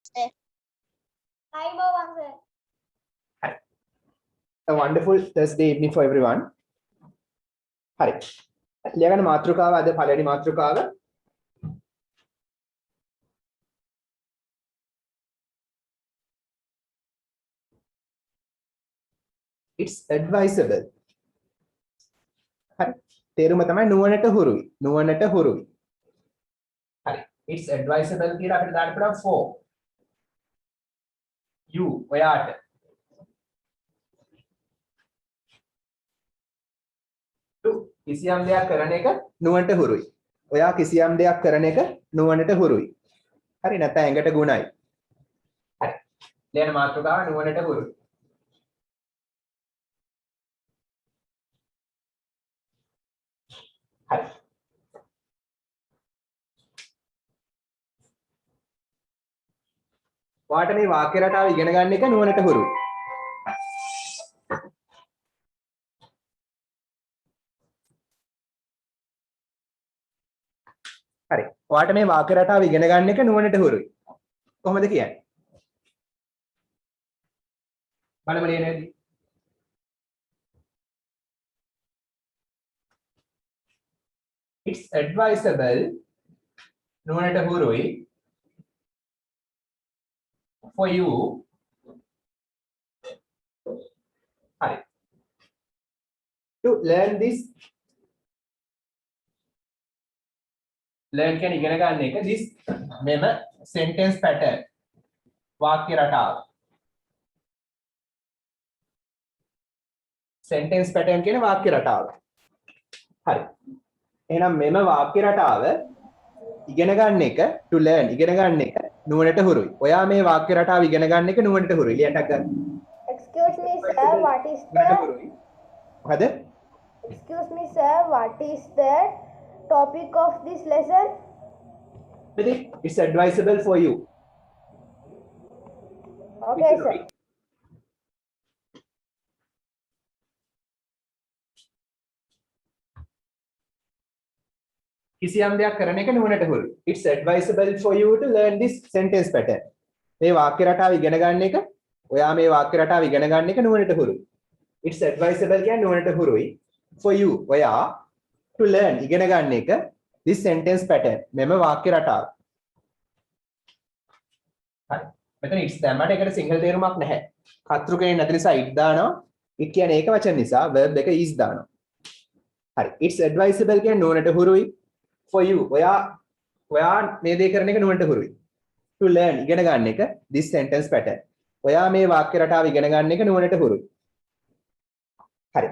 Hi, Bhavan sir. Hi. A wonderful Thursday evening for everyone. Hi. ලියගන්න මාතෘකාව අද පළවෙනි මාතෘකාව. It's advisable. හරි. තේරුම තමයි නුවණට හුරුයි. නුවණට හුරුයි. හරි. It's advisable කියලා අපිට දාන්න පුළුවන් for. You ඔයාට. to කිසියම් දෙයක් කරන එක නුවණට හුරුයි. ඔයා කිසියම් දෙයක් කරන එක නුවණට හුරුයි. හරි නැත්නම් ඇඟට ගුණයි. හරි. ලියන මාතෘකාව නුවණට හුරුයි. හරි. ඔයාට මේ වාක්‍ය රටාව ඉගෙන ගන්න එක නුවණට හුරුයි. හරි. ඔයාට මේ වාක්‍ය රටාව ඉගෙන ගන්න එක නුවණට හුරුයි. කොහොමද කියන්නේ? බලමු නේද? It's advisable නුවණට හුරුයි for you හරි to learn this learn කියන ඉගෙන ගන්න එක this මෙම sentence pattern වාක්‍ය රටාව sentence pattern කියන වාක්‍ය රටාව හරි එහෙනම් මෙම වාක්‍ය රටාව ඉගෙන ගන්න එක to learn ඉගෙන ගන්න එක නුවණට හුරුයි. ඔයා මේ වාක්‍ය රටාව ඉගෙන ගන්න එක නුවණට හුරුයි. ලියන්නක් ගන්න. Excuse me, sir. What is the? මොකද? Excuse me, sir. What is the topic of this lesson? It's advisable for you. Okay, sir. කිසියම් දෙයක් කරන එක නුවණට හුරුයි. It's advisable for you to learn this sentence pattern. මේ වාක්‍ය රටාව ඉගෙන ගන්න එක ඔයා මේ වාක්‍ය රටාව ඉගෙන ගන්න එක නුවණට හුරුයි. It's advisable කියන්නේ නුවණට හුරුයි for you ඔයා to learn ඉගෙන ගන්න එක this sentence pattern මෙම වාක්‍ය රටාව. හරි. මෙතන it's දැම්මට ඒකට සිංහල තේරුමක් නැහැ. කතෘකේ නැති නිසා it දානවා. it කියන්නේ ඒක වචන නිසා verb එක is දානවා. හරි. It's advisable කියන්නේ නුවණට හුරුයි for you ඔයා මේ දේ කරන එක නුවණට හුරුයි to learn ඉගෙන ගන්න එක this sentence pattern ඔයා මේ වාක්‍ය රටාව ඉගෙන ගන්න එක නුවණට හුරුයි හරි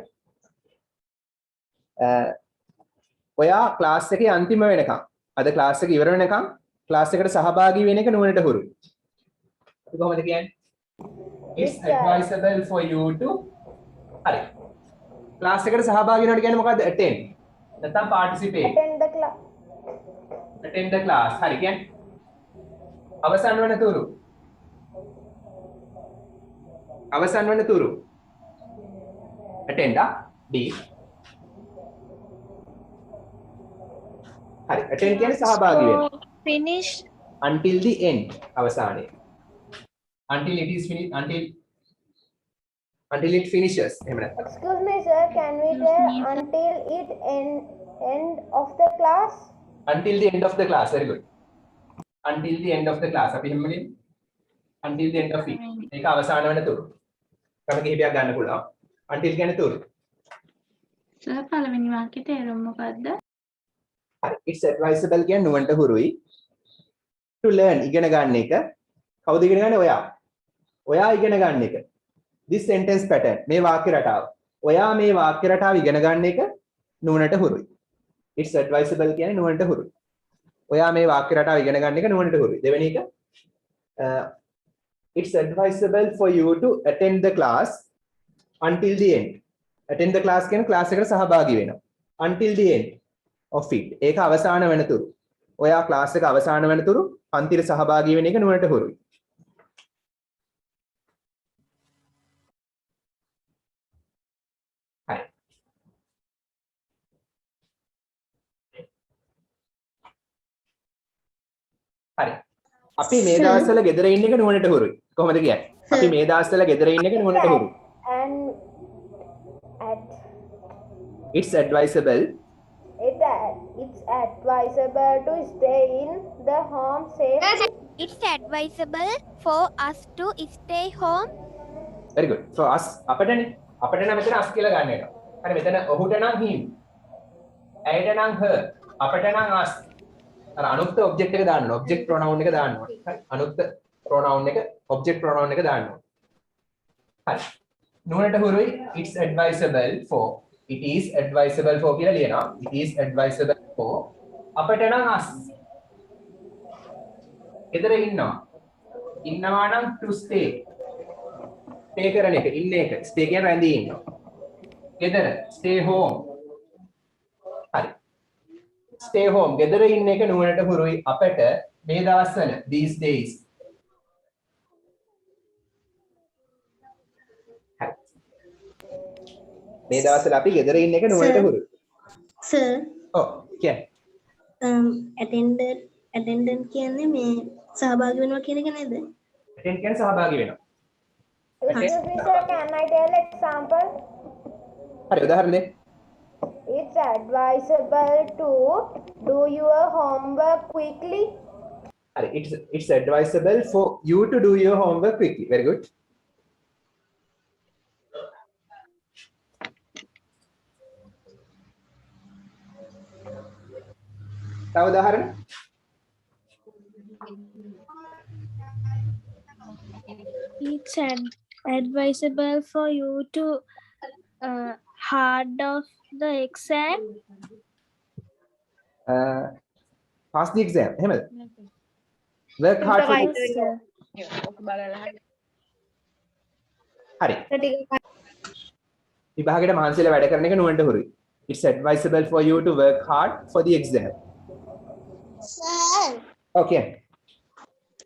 ඔයා ක්ලාස් එකේ අන්තිම වෙනකම් අද ක්ලාස් එක ඉවර වෙනකම් ක්ලාස් එකට සහභාගී වෙන එක නුවණට හුරුයි අපි කොහොමද කියන්නේ it's advisable for you to හරි ක්ලාස් එකට සහභාගී වෙනවට කියන්නේ මොකද්ද attend නැත්නම් participate attend the class හරි කියන්නේ අවසන් වන තුරු attend D හරි attend කියන්නේ සහභාගී වෙන finish until the end අවසානයේ until it is finished until it finishes එහෙම නැත්නම් Excuse me, sir. Can we tell until it end of the class? until the end of the class very good until the end of the class අපි එහෙම බලමු until the end of it ඒක අවසාන වෙන තුරු ක්‍රම කිහිපයක් ගන්න පුළුවන් until කියන්නේ තුරු සර් පළවෙනි වාක්‍යයේ තේරුම මොකද්ද? හරි it's advisable කියන්නේ නුවණට හුරුයි to learn ඉගෙන ගන්න එක කවුද ඉගෙන ගන්නේ ඔයා ඉගෙන ගන්න එක this sentence pattern මේ වාක්‍ය රටාව ඔයා මේ වාක්‍ය රටාව ඉගෙන ගන්න එක නුවණට හුරුයි it's advisable කියන්නේ නුවණට හුරුයි ඔයා මේ වාක්‍ය රටාව ඉගෙන ගන්න එක නුවණට හුරුයි දෙවෙනි එක it's advisable for you to attend the class until the end attend the class කියන්නේ ක්ලාස් එකට සහභාගී වෙනවා until the end of it ඒක අවසාන වෙනතුරු ඔයා ක්ලාස් එක අවසාන වෙනතුරු පන්තිර සහභාගී වෙන එක නුවණට හුරුයි හරි හරි අපි මේ දවස්වල ගෙදර ඉන්න එක නුවණට හුරුයි. කොහොමද කියන්නේ? අපි මේ දවස්වල ගෙදර ඉන්න එක නුවණට හුරුයි. And at It's advisable it's advisable to stay in the home safe. It's advisable for us to stay home. very good. So us අපටනේ අපට නම් මෙතන us කියලා ගන්න වෙනවා. හරි මෙතන ඔහුට නම් him. ඇයට නම් her. අපට නම් us. අර අනුක්ත ඔබ්ජෙක්ට් එක දාන්න ඕන. ඔබ්ජෙක්ට් ප්‍රොනවුන් එක දාන්න ඕන. හරි. අනුක්ත ප්‍රොනවුන් එක ඔබ්ජෙක්ට් ප්‍රොනවුන් එක දාන්න ඕන. හරි. නුවණට හුරුයි it's advisable for it is advisable for කියලා ලියනවා. it is advisable for අපට නම් us. ගෙදර ඉන්නවා නම් to stay. stay කරන එක ඉන්න එක stay කියන රැඳී ඉන්නවා. ගෙදර stay home. හරි. stay home ගෙදර ඉන්න එක නුවණට හුරුයි අපට මේ දවස්වල these days. හරි. මේ දවස්වල අපි ගෙදර ඉන්න එක නුවණට හුරුයි. Sir, ඔව් කියන්නේ attendant කියන්නේ මේ සහභාගී වෙනවා කියන එක නේද? attend කියන්නේ සහභාගී වෙනවා. Excuse me, sir, can I tell example? හරි උදාහරණ දෙන්න. It's advisable to do your homework quickly. හරි it's advisable for you to do your homework quickly. Very good. තව උදාහරණ It's advisable for you to hard off the exam. pass the exam එහෙමද? work hard for the හරි විභාගයට මහන්සියලා වැඩ කරන එක නුවණට හුරුයි. It's advisable for you to work hard for the exam. Sir, Okay.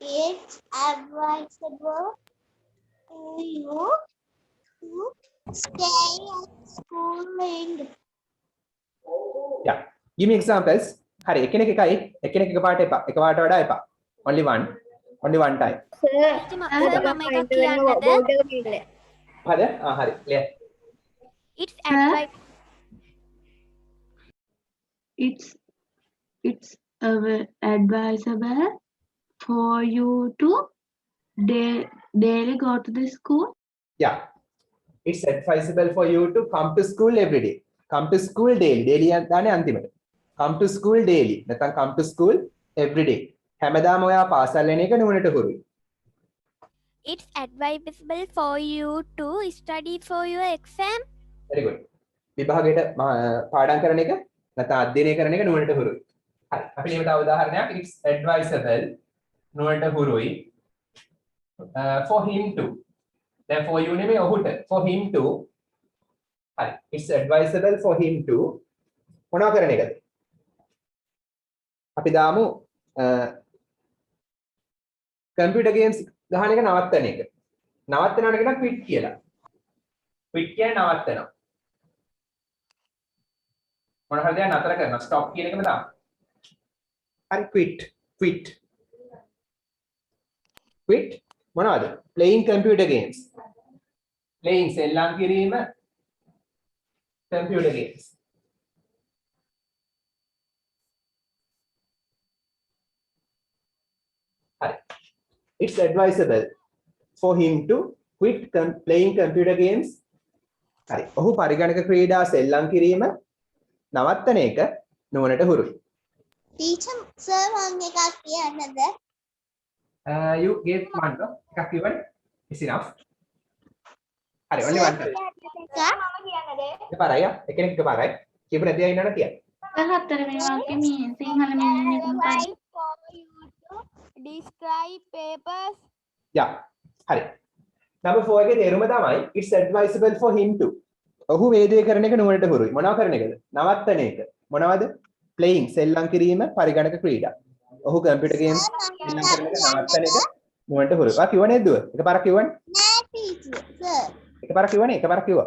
it's advisable for you to stay at school in Yeah. Give me examples. හරි එකිනෙක එකයි එකිනෙක එකපාරට එපා. එකපාරට වඩා එපා. Only one time. මම එකක් කියන්නද? හරිද? හරි. clear. It's advisable. It's advisable for you to daily go to the school. Yeah. It's advisable for you to come to school every day. Come to school daily. Daily දාන්නේ අන්තිමට. Come to school daily. නැත්නම් come to school every day. හැමදාම ඔයා පාසල් යන එක නුවණට හුරුයි. It's advisable for you to study for your exam. Very good. විභාගයට පාඩම් කරන එක නැත්නම් අධ්‍යයනය කරන එක නුවණට හුරුයි. හරි. අපි ලියමු තව උදාහරණයක්. It's advisable නුවණට හුරුයි for him to. දැන් for you නෙමෙයි ඔහුට. For him to. හරි. It's advisable for him to මොනවා කරන එකද? අපි දාමු computer games ගහන එක නවත්තන එක. නවත්තනවා කියන quit කියලා. quit කියන්නේ නවත්තනවා. මොන හරි දෙයක් නතර කරනවා. stop කියන එකම දාන්න. හරි quit මොනවද? playing computer games. playing සෙල්ලම් කිරීම computer games. හරි. It's advisable for him to quit playing computer games. හරි. ඔහු පරිගණක ක්‍රීඩා සෙල්ලම් කිරීම නවත්තන එක නුවණට හුරුයි. Teacher, sir, මම එකක් කියන්නද? You gave one no? එකක් කිව්වනේ. It's enough. හරි only one time. එකපාරයි එකිනෙක එකපාරයි. කියපු නැති අය ඉන්නවනේ කියන්න. හතරවෙනි වාක්‍යෙ මේ සිංහල මෙන්න එක මොකක්ද? For you to describe papers. Yeah. හරි. number 4 එකේ තේරුම තමයි it's advisable for him to. ඔහු මේ දේ කරන එක නුවණට හුරුයි. මොනවා කරන එකද? නවත්තන එක. මොනවද? playing සෙල්ලම් කිරීම පරිගණක ක්‍රීඩා. ඔහු computer games සෙල්ලම් කරන එක නවත්තන එක නුවණට හුරුයි. ආ කිව්ව නේද දුව? එකපාරක් කිව්වනේ. නෑ teacher, sir. එකපාරක් කිව්වනේ. එකපාරක් කිව්වා.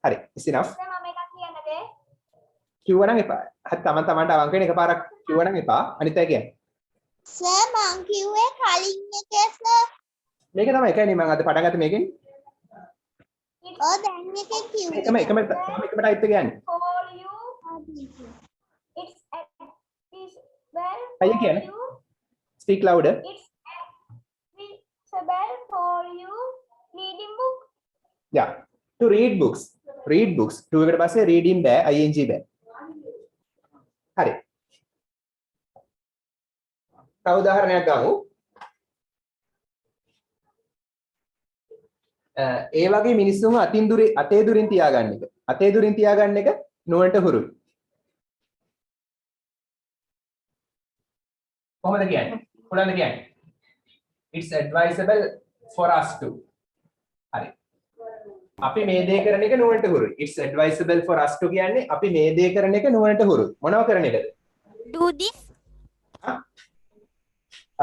හරි. it's enough. මම එකක් කියන්නද? කිව්වනම් එපා. හරි තමන්ට අවංක වෙන එකපාරක් කිව්වනම් එපා. අනිත් අය කියන්න. සර් මං කිව්වේ කලින් එකේ සර්. මේක තමයි එකනේ මම අද පටන් ගත්තේ මේකෙන්. ඔව් දැන් එකේ කිව්වේ. එකම ටයිප් එක යන්නේ. For you, it's advisable අයියා for කියන්නේ. you. Speak louder. It's advisable for you reading book. Yeah. To read books. Read books. To එකට පස්සේ reading බෑ ing බෑ. හරි. තව උදාහරණයක් ගමු. ඒ වගේ මිනිස්සුන් අතේ දුරින් තියාගන්න එක. අතේ දුරින් තියාගන්න එක නුවණට හුරුයි. කොහොමද කියන්නේ? කොහොමද කියන්නේ? It's advisable for us to. හරි. අපි මේ දේ කරන එක නුවණට හුරුයි. It's advisable for us to කියන්නේ අපි මේ දේ කරන එක නුවණට හුරුයි. මොනව කරන එකද? Do this.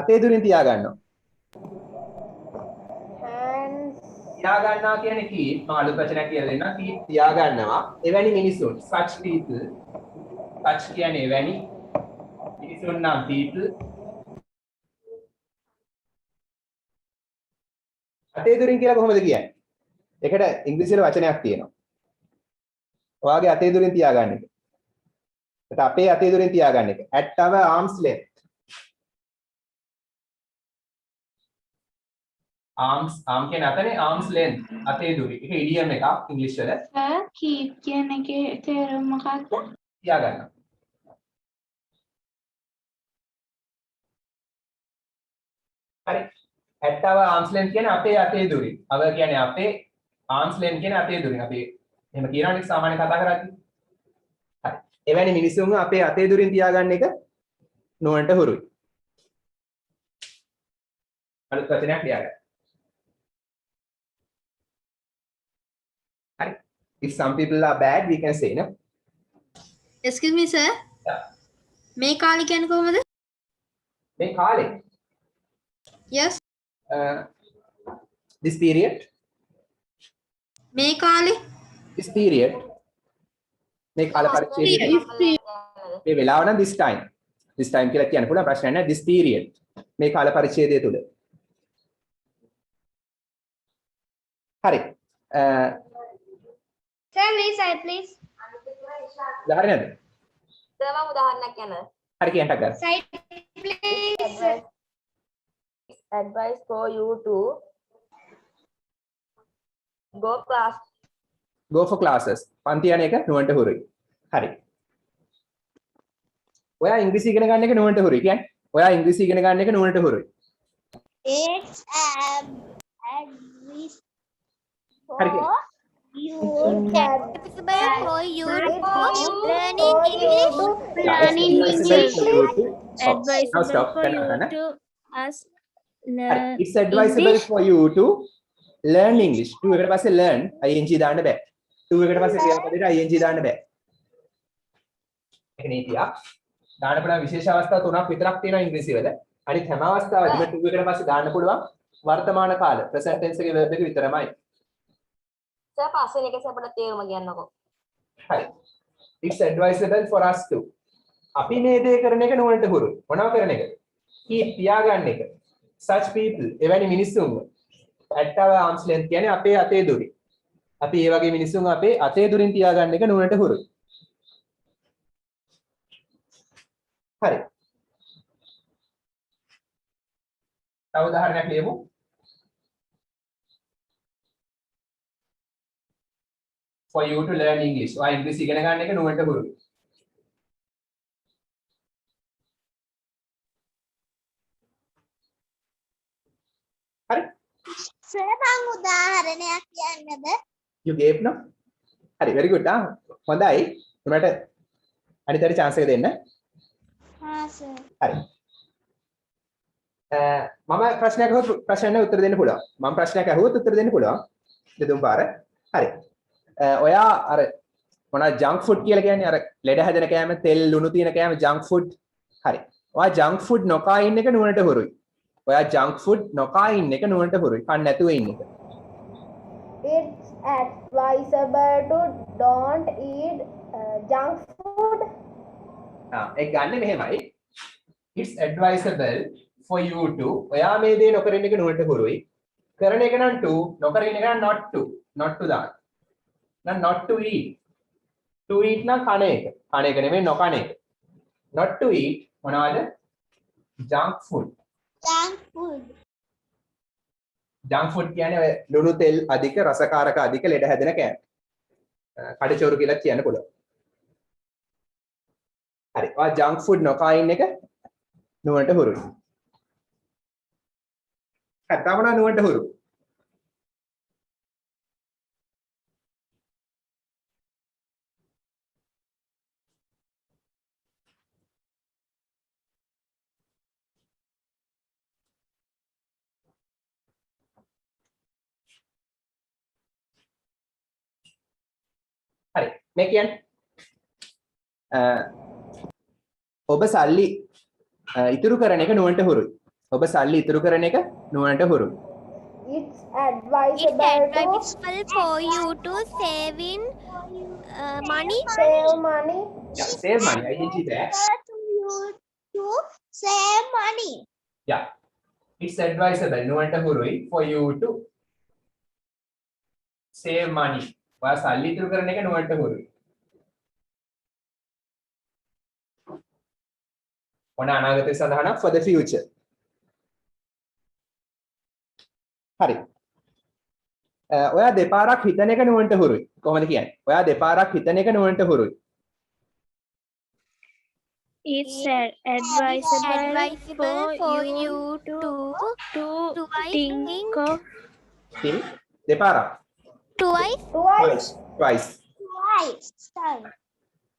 අතේ දුරින් තියාගන්නවා. Hands. තියාගන්නවා කියන්නේ කී මම අලුත් වචනයක් කියලා දෙන්නම්. කී තියාගන්නවා. එවැනි මිනිසුන් such people. such කියන්නේ එවැනි මිනිසුන් නම් people. අතේ දුරින් කියලා කොහොමද කියන්නේ? ඒකට ඉංග්‍රීසිවල වචනයක් තියෙනවා. ඔයාගේ අතේ දුරින් තියාගන්න එක. ඒත් අපේ අතේ දුරින් තියාගන්න එක. At our arm's length. arm කියන්නේ අතනේ arm's length අතේ දුරි. ඒක ඉඩියම් එකක් ඉංග්‍රීසි වල. සර් keep කියන එකේ තේරුම මොකක්ද? තියාගන්න. හරි. at our arm's length කියන්නේ අපේ අතේ දුරි. our කියන්නේ අපේ arm's length කියන්නේ අතේ දුරින්. අපි එහෙම කියනවනේ සාමාන්‍ය කතා කරද්දී. හරි. එවැනි මිනිසුන්ව අපේ අතේ දුරින් තියාගන්න එක නුවණට හුරුයි. අලුත් වචනයක් ලියාගන්න. හරි. If some people are bad, we can say, no? Excuse me sir. Yeah. මේ කාලේ කියන්නේ කොහමද? මේ කාලේ Yes. This period. මේ කාලේ This period. මේ කාල පරිච්ඡේදය. මේ වෙලාව නම් this time. This time කියලා කියන්න පුළුවන් ප්‍රශ්නයක් නෑ. This period. මේ කාල පරිච්ඡේදය තුල. හරි. Sir, please, please. උදාහරණයක්ද? Sir, මම උදාහරණයක් කියන්න. හරි කියන්න ගන්න. Side, please. Advice for you to go class. Go for classes. පන්ති යන එක නුවණට හුරුයි. හරි. ඔයා ඉංග්‍රීසි ඉගෙන ගන්න එක නුවණට හුරුයි කියන්නේ. ඔයා ඉංග්‍රීසි ඉගෙන ගන්න එක නුවණට හුරුයි. It's advice හරි. for you. Advisable for you to learning English. Learning English. Advisable Stop. for you to us learn It's advisable English. for you to learn English. To එකට පස්සේ learn ing දාන්න බෑ. To එකට පස්සේ ක්‍රියාපදයට ing දාන්න බෑ. ඒක නීතියක්. දාන්න පුළුවන් විශේෂ අවස්ථා තුනක් විතරක් තියෙනවා ඉංග්‍රීසි වල. අනිත් හැම අවස්ථාවකම to එකට පස්සේ දාන්න පුළුවන් වර්තමාන කාල present tense එකේ verb එක විතරමයි. Sir, පස්වෙනි එක අපිට තේරුම කියන්නකෝ. හරි. It's advisable for us to. අපි මේ දේ කරන එක නුවණට හුරුයි. මොනව කරන එකද? keep තියාගන්න එක. Such people එවැනි මිනිස්සුන්ව at our arm's length කියන්නේ අපේ අතේ දුරින්. අපි මේ වගේ මිනිස්සුන් අපේ අතේ දුරින් තියාගන්න එක නුවණට හුරුයි. හරි. තව උදාහරණයක් ලියමු. For you to learn English. ඔයා ඉංග්‍රීසි ඉගෙන ගන්න එක නුවණට හුරුයි. හරි. සර් මං උදාහරණයක් කියන්නද? You gave no? හරි very good. හොඳයි. උනට අනිතට chance එක දෙන්න. හා සර්. හරි. මම ප්‍රශ්නයක් අහුවොත් ප්‍රශ්නෙට උත්තර දෙන්න පුළුවන්. මම ප්‍රශ්නයක් අහුවොත් උත්තර දෙන්න පුළුවන්. දෙතුන් පාර. හරි. ඔයා අර මොනවා junk food කියලා කියන්නේ අර ලෙඩ හැදෙන කෑම, තෙල් ලුණු තියෙන කෑම junk food. හරි. ඔයා junk food නොකා ඉන්න එක නුවණට හුරුයි. ඔයා junk food නොකා ඉන්න එක නුවණට හුරුයි. කන්න නැතුව ඉන්න එක. It's advisable to don't eat junk food. ඒක ගන්න මෙහෙමයි. it's advisable for you to ඔයා මේ දේ නොකරන එක නුවණට හුරුයි. කරන එක නම් to, නොකරන එක නම් not to. not to දාන්න. නම් not to eat. to eat නම් කන එක. කන එක නෙමෙයි නොකන එක. not to eat මොනවද? junk food. Junk food. junk food කියන්නේ ඔය ලුණු තෙල් අධික රසකාරක අධික ලෙඩ හැදෙන කෑම. කඩචෝරු කියලා කියන්න පුළුවන්. හරි. ඔයා junk food නොකා ඉන්න එක නුවණට හුරුයි. හරි. තව මොනවා නුවණට හුරු? හරි. මේ කියන්නේ ඔබ සල්ලි ඉතුරු කරන එක නුවණට හුරුයි. ඔබ සල්ලි ඉතුරු කරන එක නුවණට හුරුයි. It's It's advisable to advisable for you to save in money. save money. Yeah, save money. ing there. To you to save money. Yeah. It's advisable නුවණට හුරුයි for you to save money. ඔයා සල්ලි ඉතුරු කරන එක නුවණට හුරුයි. මොන අනාගතය සඳහා for the future. හරි. ඔයා දෙපාරක් හිතන එක නුවණට හුරුයි. කොහොමද කියන්නේ? ඔයා දෙපාරක් හිතන එක නුවණට හුරුයි. It's advisable For you to twice think of think දෙපාරක්. twice Twice. Twice. Twice. Sorry.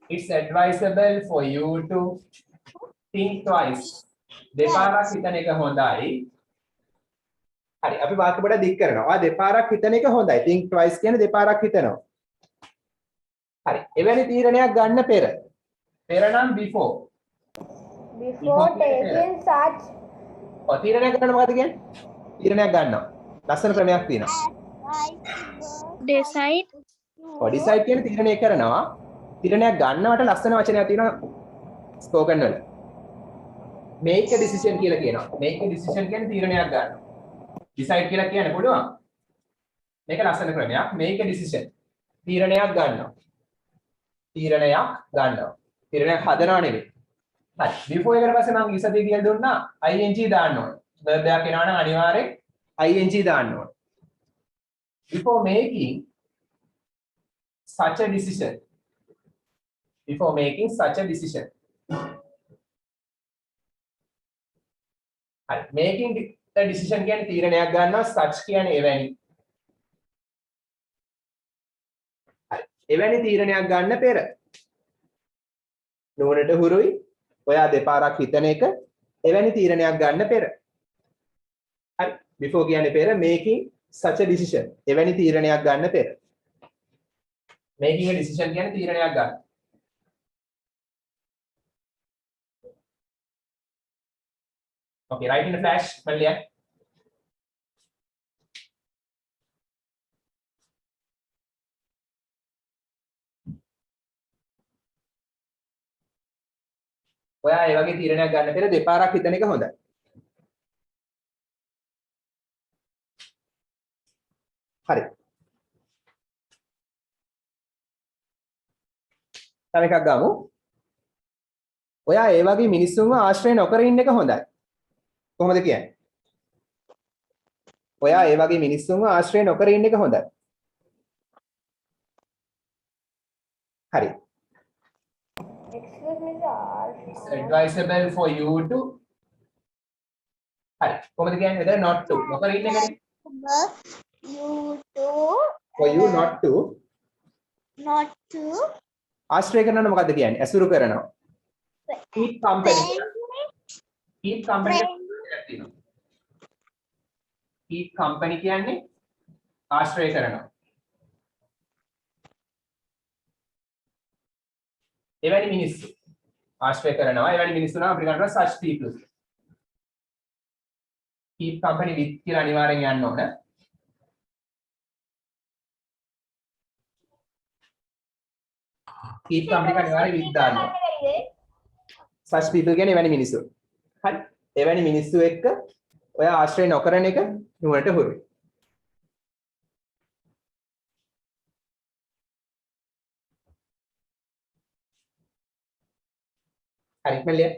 It's advisable for you to think twice. දෙපාරක් හිතන එක හොඳයි. හරි අපි වාක්‍ය පොඩ දික් කරනවා. ඔයා දෙපාරක් හිතන එක හොඳයි. think twice කියන්නේ දෙපාරක් හිතනවා. හරි. එවැනි තීරණයක් ගන්න පෙර. පෙර නම් before. Before taking such තීරණයක් ගන්න මොකද්ද කියන්නේ? තීරණයක් ගන්නවා. ලස්සන ක්‍රමයක් තියෙනවා. Advisable decide decide කියන්නේ තීරණය කරනවා. තීරණයක් ගන්නවට ලස්සන වචනයක් තියෙනවා ස්පෝකන් වල. make a decision කියලා කියනවා. make a decision කියන්නේ තීරණයක් ගන්නවා. decide කියලා කියන්න පුළුවන්. මේක ලස්සන ක්‍රමයක්. make a decision. තීරණයක් ගන්නවා. තීරණයක් ගන්නවා. තීරණයක් හදනව නෙවෙයි. හරි. before එකට පස්සේ මම ඉස්සදී කියලා දුන්නා ing දාන්න ඕන. verb එකක් එනවා නම් අනිවාර්යෙන් ing දාන්න ඕන. Before making such a decision. Before making such a decision. Right. Making a decision කියන්නේ තීරණයක් ගන්නවා. Such කියන්නේ එවැනි. Right. එවැනි තීරණයක් ගන්න පෙර. නුවණට හුරුයි. ඔයා දෙපාරක් හිතන එක එවැනි තීරණයක් ගන්න පෙර. හරි. Before කියන්නේ පෙර making such a decision. එවැනි තීරණයක් ගන්න පෙර. Making a decision කියන්නේ තීරණයක් ගන්න. Okay, write in a flash, Malia. ඔයා ඒ වගේ තීරණයක් ගන්න පෙර දෙපාරක් හිතන එක හොඳයි. හරි. තව එකක් ගමු. ඔයා ඒ වගේ මිනිස්සුන්ව ආශ්‍රය නොකර ඉන්න එක හොඳයි. කොහොමද කියන්නේ? ඔයා ඒ වගේ මිනිස්සුන්ව ආශ්‍රය නොකර ඉන්න එක හොඳයි. හරි. excuse me sir. It's advisable for you to හරි. කොහොමද කියන්නේ? whether not to නොකර ඉන්න එකනේ. you to for you not to not to ආශ්‍රය කරනවා මොකද්ද කියන්නේ? ඇසුරු කරනවා. keep company. keep company keep company කියන්නේ ආශ්‍රය කරනවා. එවැනි මිනිස්සු ආශ්‍රය කරනවා. එවැනි මිනිස්සු නම් අපිට ගන්නවා such people. keep company with කියලා අනිවාර්යෙන් යන්න ඕන. keep company එක අනිවාර්යෙන් with දාන්න ඕන. such people කියන්නේ එවැනි මිනිස්සු. හරි. එවැනි මිනිස්සු එක්ක ඔය ආශ්‍රය නොකරන එක නුවණට හුරුයි. හරි මෙලිය.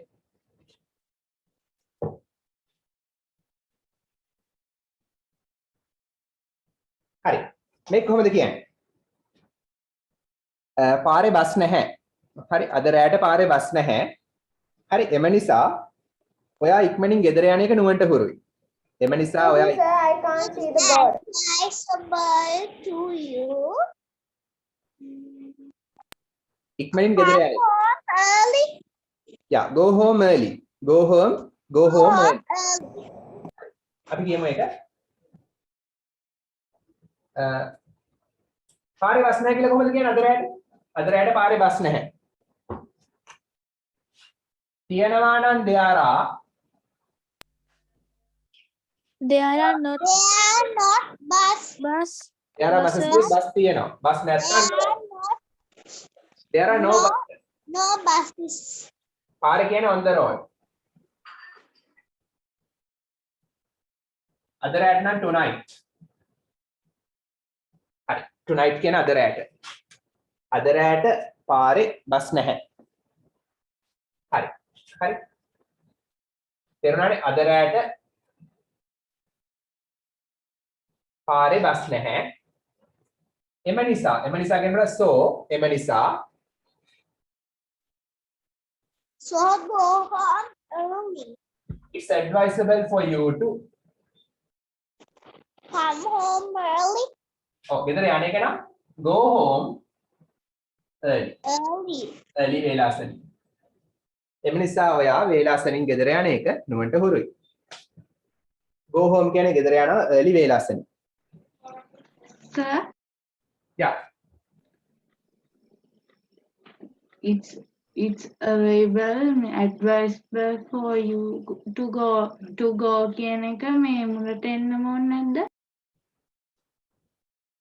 හරි. මේක කොහොමද කියන්නේ? පාරේ බස් නැහැ. හරි අද රැයට පාරේ බස් නැහැ. හරි එම නිසා ඔයා ඉක්මනින් ගෙදර යන එක නුවණට හුරුයි. එම නිසා ඔයා Sir, I can't see the board. Advisable to you. ඉක්මනින් ගෙදර යන්න. Home early. Yeah, go home early. Go home early. අපි කියමු ඒක. පාරේ බස් නැහැ කියලා කොහොමද කියන්නේ අද රැයට? අද රැයට පාරේ බස් නැහැ. තියනවා නම් there are There are not They are not bus. there are buses bus තියනවා. බස් නැත්නම් there are no bus. No buses. පාරේ කියන්නේ on the road. අද රැයට නම් tonight. හරි. tonight කියන අද රැයට. අද රැයට පාරේ බස් නැහැ. හරි. හරි. තේරුණානේ අද රැයට පාරේ බස් නැහැ. එම නිසා කියනකොට so එම නිසා So go home early. it's advisable for you to Come home early. ගෙදර යන එක නම් go home early වේලාසනින්. එම නිසා ඔයා වේලාසනින් ගෙදර යන එක නුවණට හුරුයි. go home කියන්නේ ගෙදර යනවා early වේලාසනින්. Sir, yeah it's available advisable for you to go කියන එක මේ මුලට එන්නම ඕනේ නැද්ද?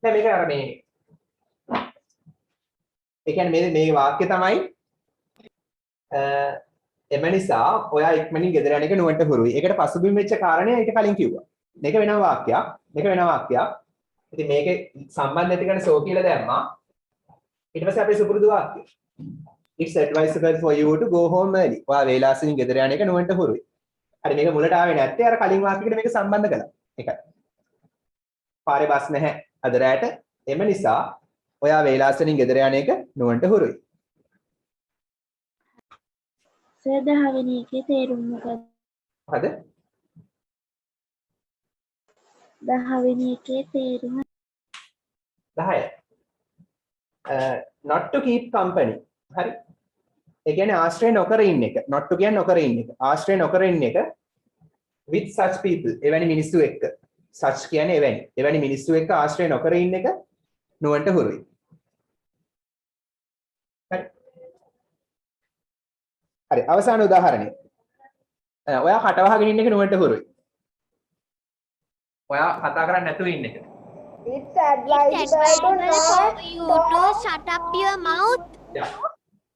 නෑ මේක අර මේ ඒ කියන්නේ මේ වාක්‍ය තමයි එම නිසා ඔයා ඉක්මනින් ගෙදර යන එක නුවණට හුරුයි. ඒකට පසුබිම් වෙච්ච කාරණේ ඊට කලින් කිව්වා. මේක වෙනම වාක්‍යයක්. ඉතින් මේකේ සම්බන්ධ නැති කරන සෝ කියලා දැම්මා. ඊට පස්සේ අපේ සුපුරුදු වාක්‍ය. It's advisable for you to go home early. ඔයා වේලාසනින් ගෙදර යන එක නුවණට හුරුයි. හරි මේක මුලට ආවේ නැත්තේ අර කලින් වාක්‍යයකට මේක සම්බන්ධ කළා. ඒකයි. පාරේ බස් නැහැ අද රැයට. එම නිසා ඔයා වේලාසනින් ගෙදර යන එක නුවණට හුරුයි. සර් 10 වෙනි එකේ තේරුම මොකක්ද? හරිද? 10 වෙනි එකේ තේරුම 10. Not to keep company. හරි. ඒ කියන්නේ ආශ්‍රය නොකර ඉන්න එක. not to කියන්නේ නොකර ඉන්න එක. ආශ්‍රය නොකර ඉන්න එක with such people. එවැනි මිනිස්සු එක්ක. such කියන්නේ එවැනි. එවැනි මිනිස්සු එක්ක ආශ්‍රය නොකර ඉන්න එක නුවණට හුරුයි. හරි. හරි අවසාන උදාහරණය. ඔයා කටවහගෙන ඉන්න එක නුවණට හුරුයි. ඔයා කතා කරන්නේ නැතුව ඉන්න එක. It's advisable to For not you to talk. shut up your mouth. Yeah.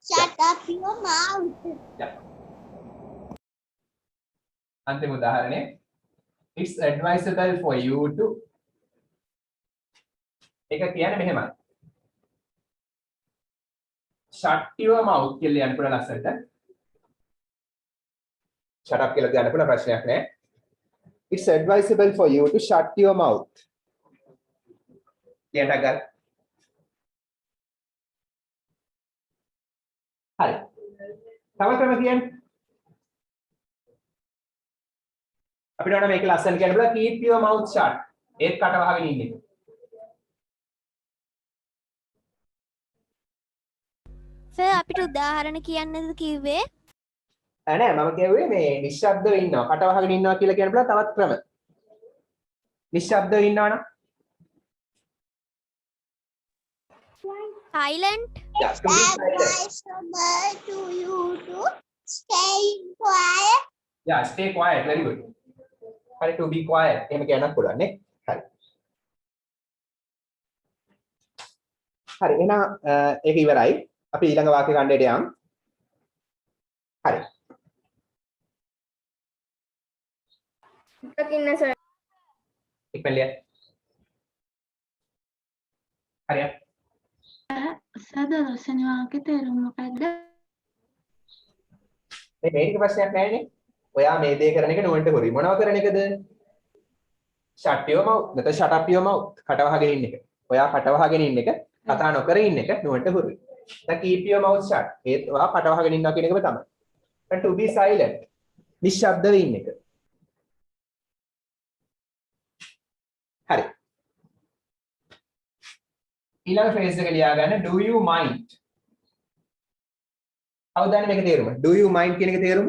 Shut up your mouth. අන්තිම උදාහරණය. It's advisable for you to එක කියන්නේ මෙහෙමයි. shut your mouth කියලා යන්න පුළුවන් ලස්සනට. shut up කියලා කියන්න පුළුවන් ප්‍රශ්නයක් නෑ. It's advisable for you to shut your mouth. කියන්න ගන්න. හරි. තව ක්‍රම කියන්නේ අපිට ඕන මේක ලස්සන කියන්න බලා keep your mouth shut. ඒත් කට වහගෙන ඉන්න එක. සර් අපිට උදාහරණ කියන්නද කිව්වේ? නෑ මම කියුවේ මේ නිශ්ශබ්දව ඉන්නවා කට වහගෙන ඉන්නවා කියලා කියන බලා තවත් ක්‍රම. නිශ්ශබ්දව ඉන්නවා නම් Silent. yeah, completely silent. Advisable to you to stay quiet. Yeah, stay quiet. Very good. හරි to be quiet. එහෙම කියන්නත් පුළුවන් නේ. හරි. හරි එහෙනම් ඒක ඉවරයි. අපි ඊළඟ වාක්‍ය ඛණ්ඩයට යමු. හරි. ඉන්න සර්. ඉක්මනට ලියන්න. හරියට. සර් දොළොස්වෙනි වාක්‍යයේ තේරුම මොකක්ද? මේක ප්‍රශ්නයක් නෑනේ. ඔයා මේ දේ කරන එක නුවන්ට හොරි. මොනව කරන එකද? shut your mouth. නැත්නම් shut up your mouth. කටවහගෙන ඉන්න එක. ඔයා කටවහගෙන ඉන්න එක කතා නොකර ඉන්න එක නුවන්ට හොරි. දැන් keep your mouth shut. ඒත් ඔයා කටවහගෙන ඉන්නවා කියන එකම තමයි. දැන් to be silent. නිශ්ශබ්දව ඉන්න එක. හරි. ඊළඟ phrase එක ලියා ගන්න do you mind? අවදාන මේක තේරුම. do you mind කියන එක තේරුම?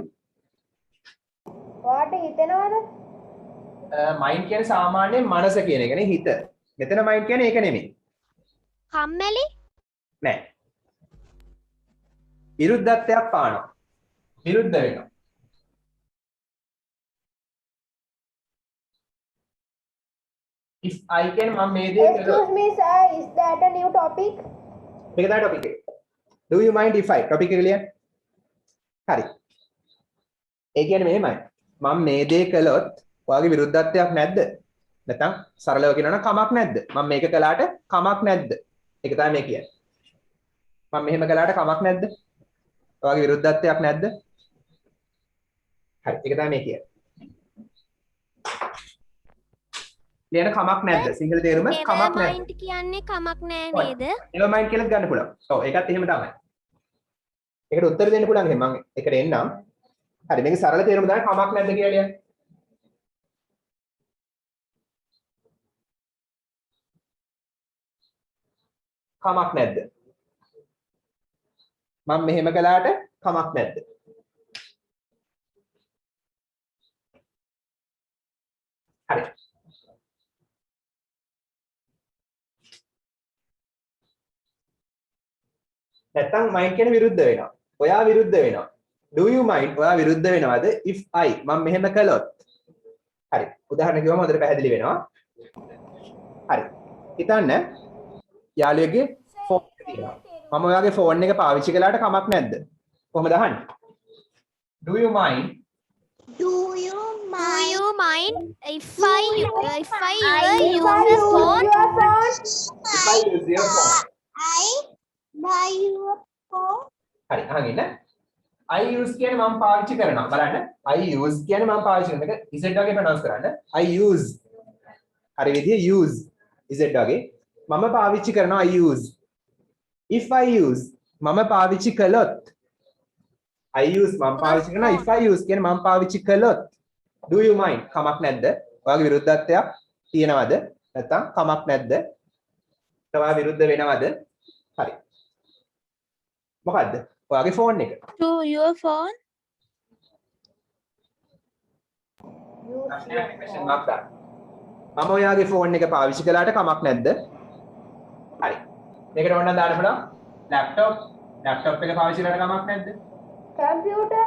ඔයාට හිතෙනවද? mind කියන්නේ සාමාන්‍යයෙන් මනස කියන එකනේ හිත. මෙතන mind කියන්නේ ඒක නෙමෙයි. කම්මැලි? නෑ. විරුද්ධත්වයක් පානවා. විරුද්ධ වෙනවා. if I can මම මේ දේ Excuse කළොත් me sir, is that a new topic? මේක තමයි topic එක. do you mind if I topic එක ලියන්න. හරි. ඒ කියන්නේ මෙහෙමයි. මම මේ දේ කළොත් ඔයාගේ විරුද්ධත්වයක් නැද්ද? නැත්නම් සරලව කියනවා නම් කමක් නැද්ද? මම මේක කළාට කමක් නැද්ද? ඒක තමයි මේ කියන්නේ. මම මෙහෙම කළාට කමක් නැද්ද? ඔයාගේ විරුද්ධත්වයක් නැද්ද? හරි. ඒක තමයි මේ කියන්නේ. ලියන කමක් නැද්ද? සිංහල තේරුම කමක් never නැද්ද? mind කියන්නේ කමක් නෑ ඔව්. නේද? never mind කියලාත් ගන්න පුළුවන්. ඔව් ඒකත් එහෙම තමයි. ඒකට උත්තර දෙන්න පුළුවන් එහෙනම් මම ඒකට එන්නම්. හරි මේක සරල තේරුම තමයි කමක් නැද්ද කියලා ලියන්න. කමක් නැද්ද? මම මෙහෙම කළාට කමක් නැද්ද? හරි. නැත්තම් mind කියන විරුද්ධ වෙනවා. ඔයා විරුද්ධ වෙනවා. do you mind? ඔයා විරුද්ධ වෙනවද if I මම මෙහෙම කළොත්? හරි. උදාහරණ කිව්වම හොඳට පැහැදිලි වෙනවා. හරි. හිතන්න යාළුවෙක්ගේ ෆෝන් එක තියෙනවා. මම ඔයාගේ ෆෝන් එක පාවිච්චි කළාට කමක් නැද්ද? කොහොමද අහන්නේ? do you mind? Do you Do mind? you mind if I use the If phone? I use your phone, if I use your phone. I buy your phone. හරි අහන් ඉන්න. I use කියන්නේ මම පාවිච්චි කරනවා. බලන්න. I use කියන්නේ මම පාවිච්චි කරන එක Z වගේ ප්‍රොනවුන්ස් කරන්න. I use. හරි විදිය use Z වගේ මම පාවිච්චි කරනවා I use. If I use මම පාවිච්චි කළොත් I use මම පාවිච්චි කරනවා if I use කියන්නේ මම පාවිච්චි කළොත් do you mind කමක් නැද්ද? ඔයාගේ විරුද්ධත්වයක් තියෙනවද? නැත්නම් කමක් නැද්ද? ඔයා විරුද්ධ වෙනවද? හරි. මොකද්ද? ඔයාගේ ෆෝන් එක. To your phone? question mark දාන්න. මම ඔයාගේ ෆෝන් එක පාවිච්චි කළාට කමක් නැද්ද? හරි. මේකට ඕන නම් දාන්න පුළුවන්. laptop එක පාවිච්චි කළාට කමක් නැද්ද? computer,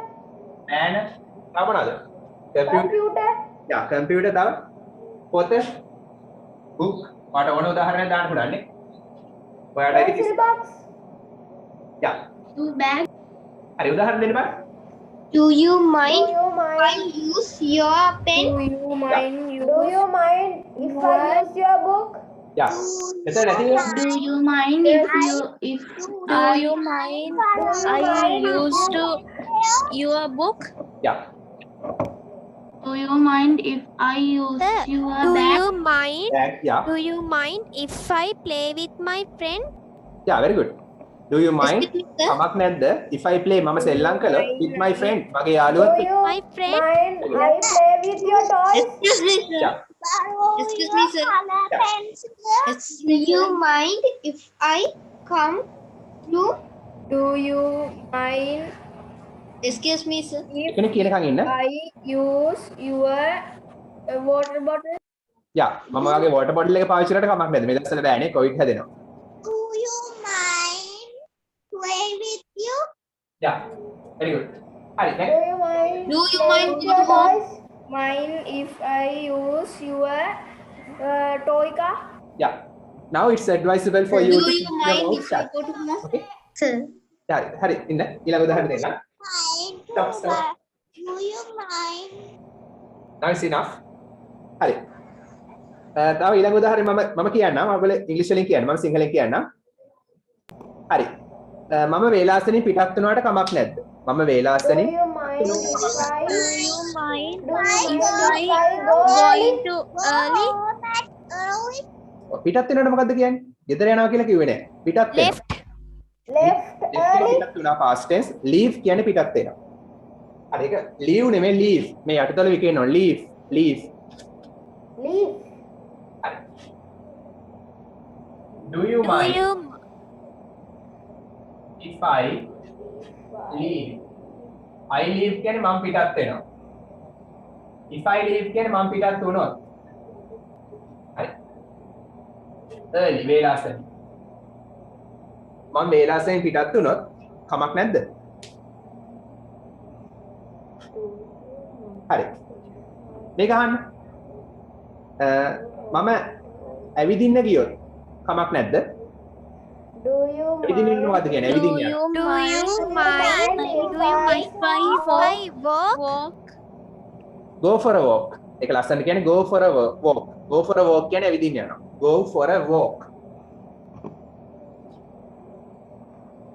නෑ නෑ. තව මොනවද? computer, යා කම්පියුටර් තව. පොත. book. ඔයාට ඕන උදාහරණයක් දාන්න පුළුවන් නේ. ඔයාට ඒක pencil box, යා. bag. හරි උදාහරණ දෙන්න බෑ. Do you do mind you if I mind? use your pen? Do you mind if I use your book? යා. එතන නැති Do you mind if Do you mind I used your book? යා. do you mind if I use Sir, your Do bag? you mind? යා. Do you mind if I play with my friend? යා very good. Do you mind? කමක් නැද්ද? If I play මම සෙල්ලම් කළොත් with my friend මගේ යාළුවත් Do එක්ක. you My friend? mind I play with your toys? Excuse me, sir. යා. Excuse me, sir. Do you mind if I come to? Do you mind Excuse me, sir. කෙනෙක් කියනකන් ඉන්න. I use your water bottle? යා. මම ඔයාගේ water bottle එක පාවිච්චි කරලා කමක් නැද්ද? මේ දවස්වල බෑනේ කොවිඩ් හැදෙනවා. Do you mind play with you? යා. very good. හරි Do දැන් you mind? Do you play mind with going your home? toys? Mind if I use your toy car? යා. now it's advisable for you Do to you keep your mind mouth if I shut. go to home? Okay. Sir. හරි ඉන්න ඊළඟ උදාහරණ දෙන්න. I Stop. do you mind? now it's enough. හරි. තව ඊළඟ උදාහරණය මම කියන්නම්. මම ඔයගොල්ලෝ ඉංග්‍රීසි වලින් කියන්න. මම සිංහලෙන් කියන්නම්. හරි. මම වේලාසනින් පිටත් වුණාට කමක් නැද්ද? මම Do වේලාසනින් you mind if I Do you mind do you if mind if I I go going to early? පිටත් වෙනවට මොකද්ද කියන්නේ? ගෙදර යනවා කියලා කිව්වේ නෑ. පිටත් වෙනවා. Left. left early? පිටත් වුණා past tense. leave කියන්නේ පිටත් වෙනවා. හරි ඒක leave නෙමෙයි leave. මේ යටිතල විකේනවා leave. Leave. Do you Do mind you if I leave? I leave කියන්නේ මම පිටත් වෙනවා. If I leave කියන්නේ මම පිටත් වුණොත්. හරි. early වේලාසනින්. මම වේලාසනින් පිටත් වුණොත් කමක් නැද්ද? හරි. මේක අහන්න. මම ඇවිදින්න ගියොත් කමක් නැද්ද? Do you ඇවිදින්න mind මොකද්ද කියන්නේ? ඇවිදින්න යනවා. do you mind if I walk? Go for a walk. ඒක ලස්සනට කියන්නේ go for a walk. Go for a walk කියන්නේ ඇවිදින්න යනවා. Go for a walk.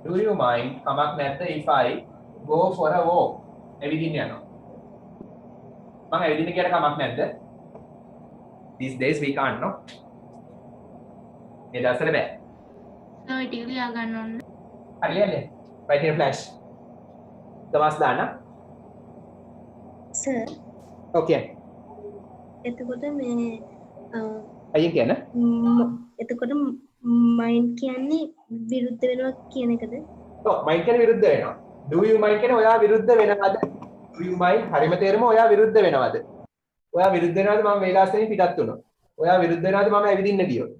Do you mind කමක් නැද්ද if I go for a walk? ඇවිදින්න යනවා. මම ඇවිදින්න කියලා කමක් නැද්ද? These days we can't no. මේ දවස්වල බෑ. ඔය ටික ලියා ගන්න ඕනේ. හරි ලියන්නේ. Right here flash. දවස් දාන්න. Sir Okay. එතකොට මේ අයියෙන් කියන්න. එතකොට මයින්ඩ් කියන්නේ විරුද්ධ වෙනවා කියන එකද? ඔව් mind කියන්නේ විරුද්ධ වෙනවා. Do you mind කියන්නේ ඔයා විරුද්ධ වෙනවද? Do you mind හරිම තේරුම ඔයා විරුද්ධ වෙනවද? ඔයා විරුද්ධ වෙනවද මම වේලාසෙන් පිටත් වුණා. ඔයා විරුද්ධ වෙනවද මම ඇවිදින්න ගියොත්.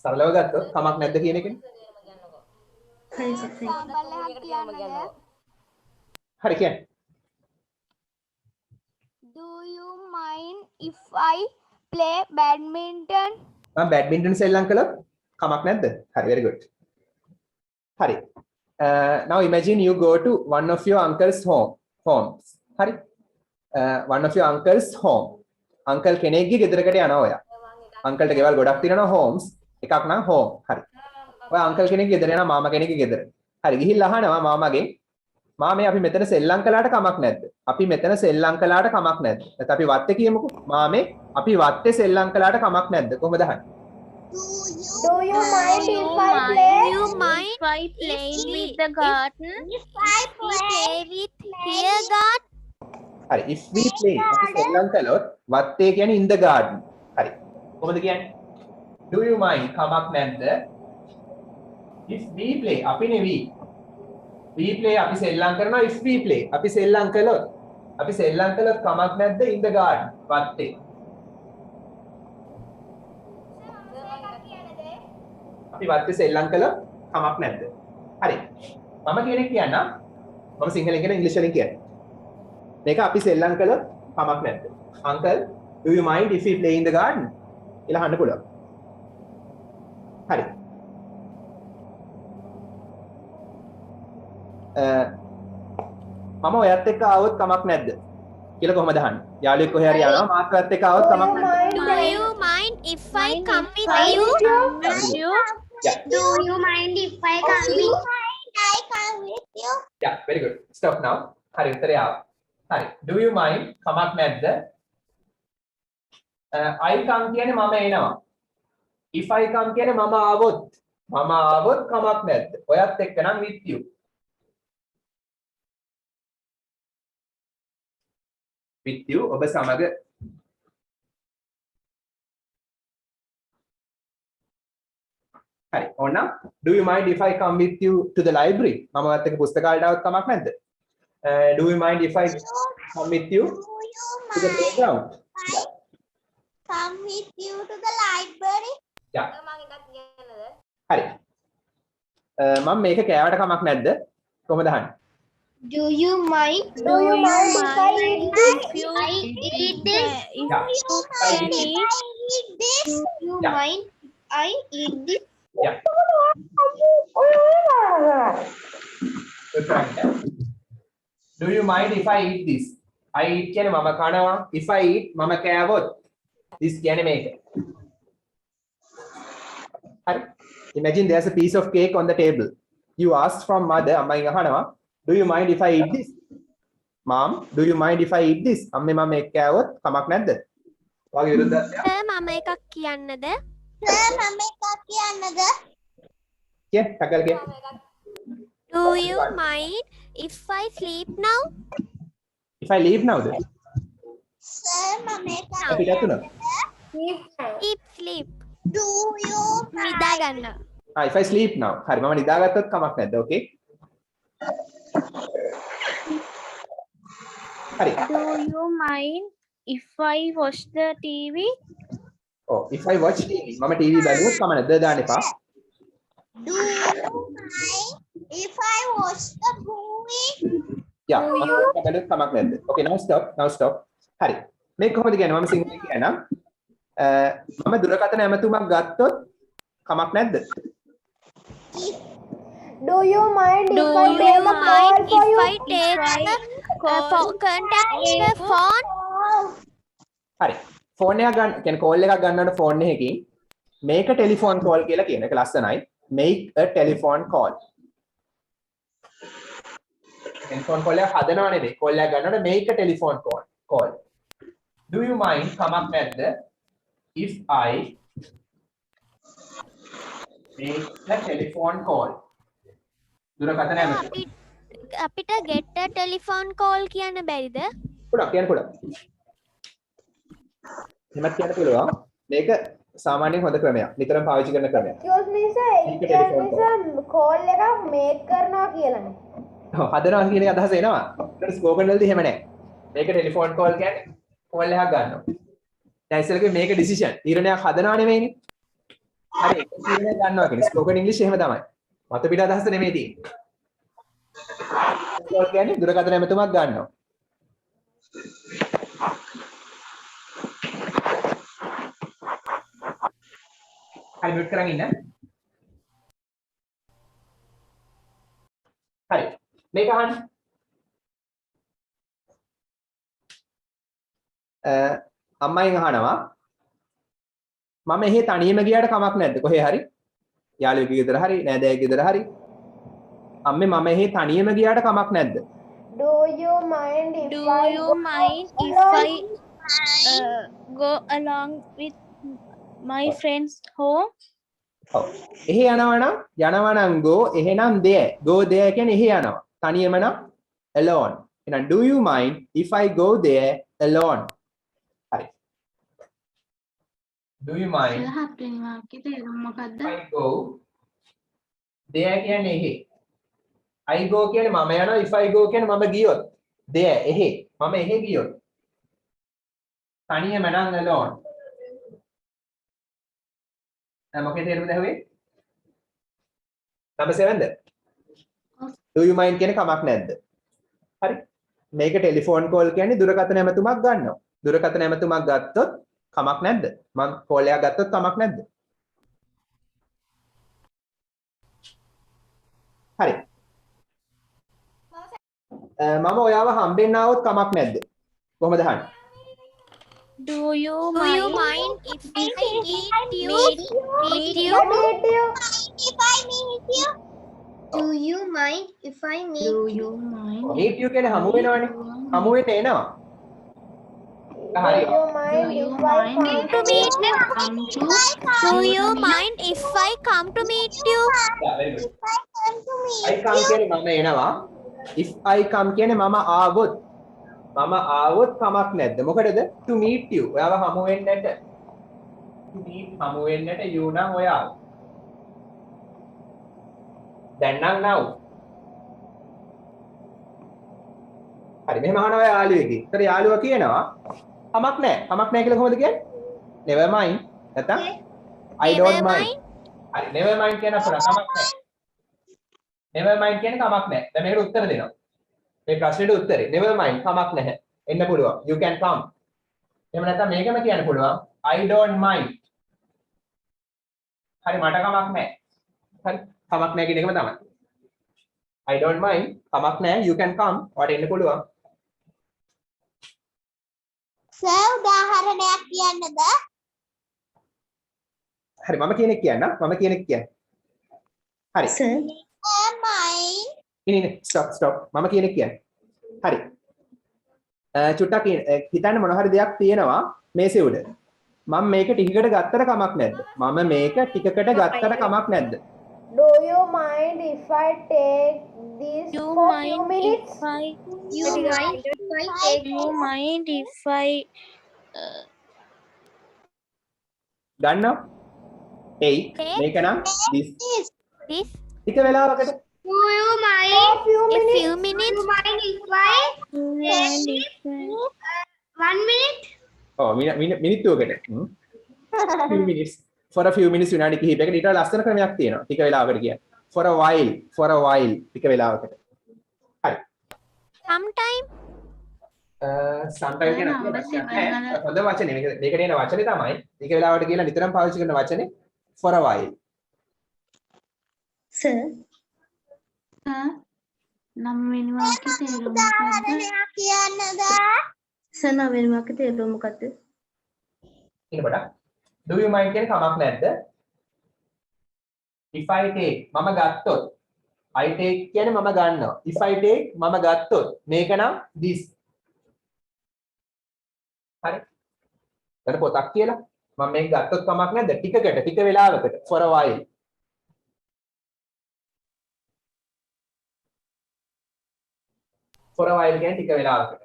සරලව ගත්තොත් කමක් නැද්ද කියන එකනේ. හරි සර් හරි කියන්නේ. Do you mind if I play badminton? මම බැඩ්මින්ටන් සෙල්ලම් කළොත් කමක් නැද්ද? හරි very good. හරි. Now imagine you go to one of your uncle's homes. හරි. One of your uncle's home. uncle කෙනෙක්ගේ ගෙදරකට යනවා ඔයා. uncle ට ගෙවල් ගොඩක් තියෙනවා homes. එකක් නම් home. හරි. ඔයා uncle කෙනෙක්ගේ ගෙදර යනවා මාමා කෙනෙක්ගේ ගෙදර. හරි ගිහිල්ලා අහනවා මාමාගෙන් මාමේ අපි මෙතන සෙල්ලම් කළාට කමක් නැද්ද? අපි මෙතන සෙල්ලම් කළාට කමක් නැද්ද? නැත්නම් අපි වත්තේ කියමුකෝ. මාමේ අපි වත්තේ සෙල්ලම් කළාට කමක් නැද්ද? කොහොමද අහන්නේ? Do you mind if I Do play? you mind If I playing with the garden? if I play with here garden? හරි if we play අපි සෙල්ලම් කළොත් වත්තේ කියන්නේ in the garden. හරි. කොහොමද කියන්නේ? Do you mind කමක් නැද්ද? If we play අපි නෙවි. We play අපි සෙල්ලම් කරනවා if we play අපි සෙල්ලම් කළොත් කමක් නැද්ද in the garden වත්තේ. අපි වත්තේ සෙල්ලම් කළොත් කමක් නැද්ද? හරි. මම කියන එක කියන්නම්. මම සිංහලෙන් කියන ඉංග්‍රීසි වලින් කියන්නේ. මේක අපි සෙල්ලම් කළොත් කමක් නැද්ද? Uncle, do you mind if we play in the garden? කියලා අහන්න පුළුවන්. හරි. මම ඔයත් එක්ක ආවොත් කමක් නැද්ද? කියලා කොහමද අහන්නේ? යාළුවෙක් කොහේ හරි යනවා මාත් ඔයත් එක්ක ආවොත් කමක් නැද්ද? Do you mind if I come with you? Do you mind if I come with you? Yeah, very good. Stop now. හරි උත්තරය ආවා. හරි. Do you mind කමක් නැද්ද? I come කියන්නේ මම එනවා. If I come කියන්නේ මම ආවොත් කමක් නැද්ද? ඔයත් එක්ක නම් with you. With you ඔබ සමග හරි ඕන do you mind if I come with you to the library මම ඔයත් එක්ක පුස්තකාලයට આવත් කමක් නැද්ද? Do you mind if I come with you to the playground? Come with you to the library? Yeah. හරි. මම මේක කෑවට කමක් නැද්ද? කොහොමද අහන්නේ? Do you mind? Do you mind if I eat this? I eat this? Yeah. I eat this? Do you Yeah. mind? I eat this? Yeah. Good point. Do you mind if I eat this? I eat කියන්නේ මම කනවා. If I eat මම කෑවොත් this කියන්නේ මේක. හරි. Imagine there's a piece of cake on the table. You asked from mother, අම්මගෙන් අහනවා, do you mind if I eat this? Mom, do you mind if I eat this? අම්මේ මම ඒක කෑවොත් කමක් නැද්ද? ඔයාගේ විරුද්ධත්වයක්. මම එකක් කියන්නද? කිය, ටකල් කිය. Do you mind if I sleep now? If I leave now then. අපිට ඇතුණා. Sleep. Do you නිදා ගන්න. If I sleep now. හරි මම නිදාගත්තොත් කමක් නැද්ද? Okay. හරි. Do you mind if I watch the TV? Oh, if I watch TV. මම TV බලුවොත් කම නැද්ද? දාන්න එපා. Do you mind if I watch the movie? Yeah. මම බලුවොත් කමක් නැද්ද? Okay, now stop. හරි. මේක කොහොමද කියන්නේ? මම සිංහලෙන් කියනනම් මම දුරකථන ඇමතුමක් ගත්තොත් කමක් නැද්ද? Do you mind Do if I you take a call mind for if you? I take contact the phone? හරි. ෆෝන් එකක් ගන්න, කියන්නේ කෝල් එකක් ගන්නකොට ෆෝන් එකකින් make a telephone call කියලා කියන එක ලස්සනයි. Make a telephone call. telephone call එක හදනව නෙමෙයි. call එකක් ගන්නකොට make a telephone call. Do you mind කමක් නැද්ද if I make a telephone call? දුරකථන ඇමතුම. අපිට get a telephone call කියන්න බැරිද? පුළුවන් කියන්න පුළුවන්. එහෙමත් කියන්න පුළුවන්. මේක සාමාන්‍යයෙන් හොඳ ක්‍රමයක්. නිතරම පාවිච්චි කරන ක්‍රමයක්. Excuse me sir, ඒ කියන්නේ call එකක් make කරනවා කියලානේ. ඔව් හදනවා කියන එක අදහස එනවා. ඒකට ස්පෝකන් වලදී එහෙම නැහැ. මේක ටෙලිෆෝන් කෝල් කියන්නේ කෝල් එකක් ගන්නවා. දැන් ඉස්සෙල්ලා මේක ඩිසිෂන්. තීරණයක් හදනවා නෙමෙයිනේ. හරි ඒක තීරණයක් ගන්නවා කියන්නේ ස්පෝකන් ඉංග්‍රීසි එහෙම තමයි. මත පිට අදහස නෙමෙයි තියෙන්නේ. කෝල් කියන්නේ දුරකථන ඇමතුමක් ගන්නවා. හරි මියුට් කරන් ඉන්න. හරි. මේක අහන්න. අම්මෙන් අහනවා මම එහෙ තනියම ගියාට කමක් නැද්ද කොහේ හරි? යාළුවෙකුගේ ගෙදර හරි නෑදෑයෙකුගේ ගෙදර හරි. අම්මේ මම එහෙ තනියම ගියාට කමක් නැද්ද? Do you mind if Do I you go mind if along? I go along with my friends home? ඔව්. එහෙ යනවා නම් go එහෙනම් there. Go there කියන්නේ එහෙ යනවා. තනියම නම් alone. එහෙනම් do you mind if I go there alone? හරි. Do you mind හත්වෙනි වාක්‍යෙ තේරුම මොකද්ද? I go there කියන්නේ එහෙ. I go කියන්නේ මම යනවා if I go කියන්නේ මම ගියොත්. there එහෙ. මම එහෙ ගියොත්. තනියම නම් alone. දැන් මොකේ තේරුමද ඇහුවේ? number 7ද? Do you mind කියන කමක් නැද්ද? හරි. මේක ටෙලිෆෝන් කෝල් කියන්නේ දුරකථන ඇමතුමක් ගන්නවා. දුරකථන ඇමතුමක් ගත්තොත් කමක් නැද්ද? මම කෝල් එකක් ගත්තොත් කමක් නැද්ද? හරි. මම ඔයාව හම්බෙන්න ආවොත් කමක් නැද්ද? කොහොමද අහන්නේ? Do you Do you mind mind if I meet you? meet you? If I meet you? Do you mind if I meet Do you mind? meet you කියන්නේ හමු වෙනවනේ. හමු වෙන්න එනවා. හරි. Do you mind Do you if I mind come to meet you? Come to Do you mind if I come to meet you? Yeah, very good. I come to meet I come කියන්නේ මම එනවා. If I come කියන්නේ මම ආවොත්. මම ආවොත් කමක් නැද්ද? මොකටද? To meet you. ඔයාව හමු වෙන්නට. To meet හමු වෙන්නට you නම් ඔයාව. දැන් නම් now. හරි මෙහෙම අහනවා යාළුවෙක්ගෙන්. ඒතර යාළුවා කියනවා කමක් නැහැ. කමක් නැහැ කියලා කොහොමද කියන්නේ? Never mind. නැත්නම් I don't Never mind. හරි never mind කියන අපර කමක් නැහැ. never mind කියන්නේ කමක් නැහැ. දැන් මේකට උත්තර දෙනවා. මේ ප්‍රශ්නෙට උත්තරේ never mind කමක් නැහැ. එන්න පුළුවන්. You can come. එහෙම නැත්නම් මේකම කියන්න පුළුවන් I don't mind. හරි මට කමක් නැහැ. හරි කමක් නැහැ කියන එකම තමයි. I don't mind කමක් නැහැ. You can come. ඔයාට එන්න පුළුවන්. සර් උදාහරණයක් කියන්නද? හරි මම කියන එක කියන්න. මම කියන එක කියන්න. හරි. සර් mine ඉන්නේ ස්ටොප් මම කියන එක කියන්න. හරි. චුට්ටක් හිතන්න මොන හරි දෙයක් තියෙනවා මේසෙ උඩ. මම මේක ටිකකට ගත්තට කමක් නැද්ද? මම මේක ටිකකට ගත්තට කමක් නැද්ද? Do you mind if I take this You for few mind minutes? if I you mind you mind if I ගන්නවා. take Take මේක නම් this this ටික වෙලාවකට do you mind For few a minutes. few minutes. you mind if I you mind if I 1 minute ඔව් මිනිත්තුවකට few minutes for a few minutes විනාඩි කිහිපයකට ඊට වඩා ලස්සන ක්‍රමයක් තියෙනවා ටික වෙලාවකට කියන්නේ for a while ටික වෙලාවකට හරි Sometime. sometime කියන හොඳ වචනේ මේකට එන වචනේ තමයි ටික වෙලාවකට කියලා නිතරම පාවිච්චි කරන වචනේ for a while සර් නම් වෙන වාක්‍ය තේරුම මොකක්ද? උදාහරණයක් කියන්නද? සර් නම් වෙන වාක්‍ය තේරුම මොකද්ද? ඊළඟට do you mind කියන කමක් නැද්ද if I take මම ගත්තොත් I take කියන්නේ මම ගන්නවා if I take මම ගත්තොත් මේක නම් this හරි දැන් පොතක් කියලා මම මේක ගත්තොත් කමක් නැද්ද ටික වෙලාවකට for a while for a while කියන්නේ ටික වෙලාවකට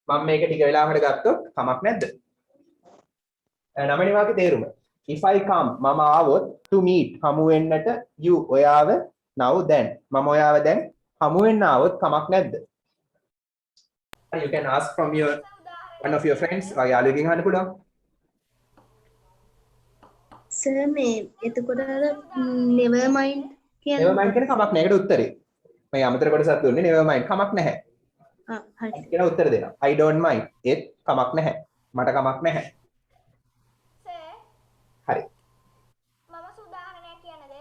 මම මේක ටික වෙලාවකට ගත්තොත් කමක් නැද්ද? නවවෙනි වාක්‍යයේ තේරුම. If I come මම ආවොත් to meet හමු වෙන්නට you ඔයාව now then මම ඔයාව දැන් හමු වෙන්න ආවොත් කමක් නැද්ද? You can ask from your one of your friends ඔය යාළුවෙක්ගෙන් අහන්න පුළුවන්. සර් මේ එතකොට අර never mind කියන්නේ never mind කියන කමක් නැහැ. ඒකට උත්තරේ. මම අමතර කොටසක් දුන්නේ never mind කමක් නැහැ. හරි කියලා උත්තර දෙනවා. I don't mind. ඒත් කමක් නැහැ. මට කමක් නැහැ. හරි. මම උදාහරණයක් කියන්නද?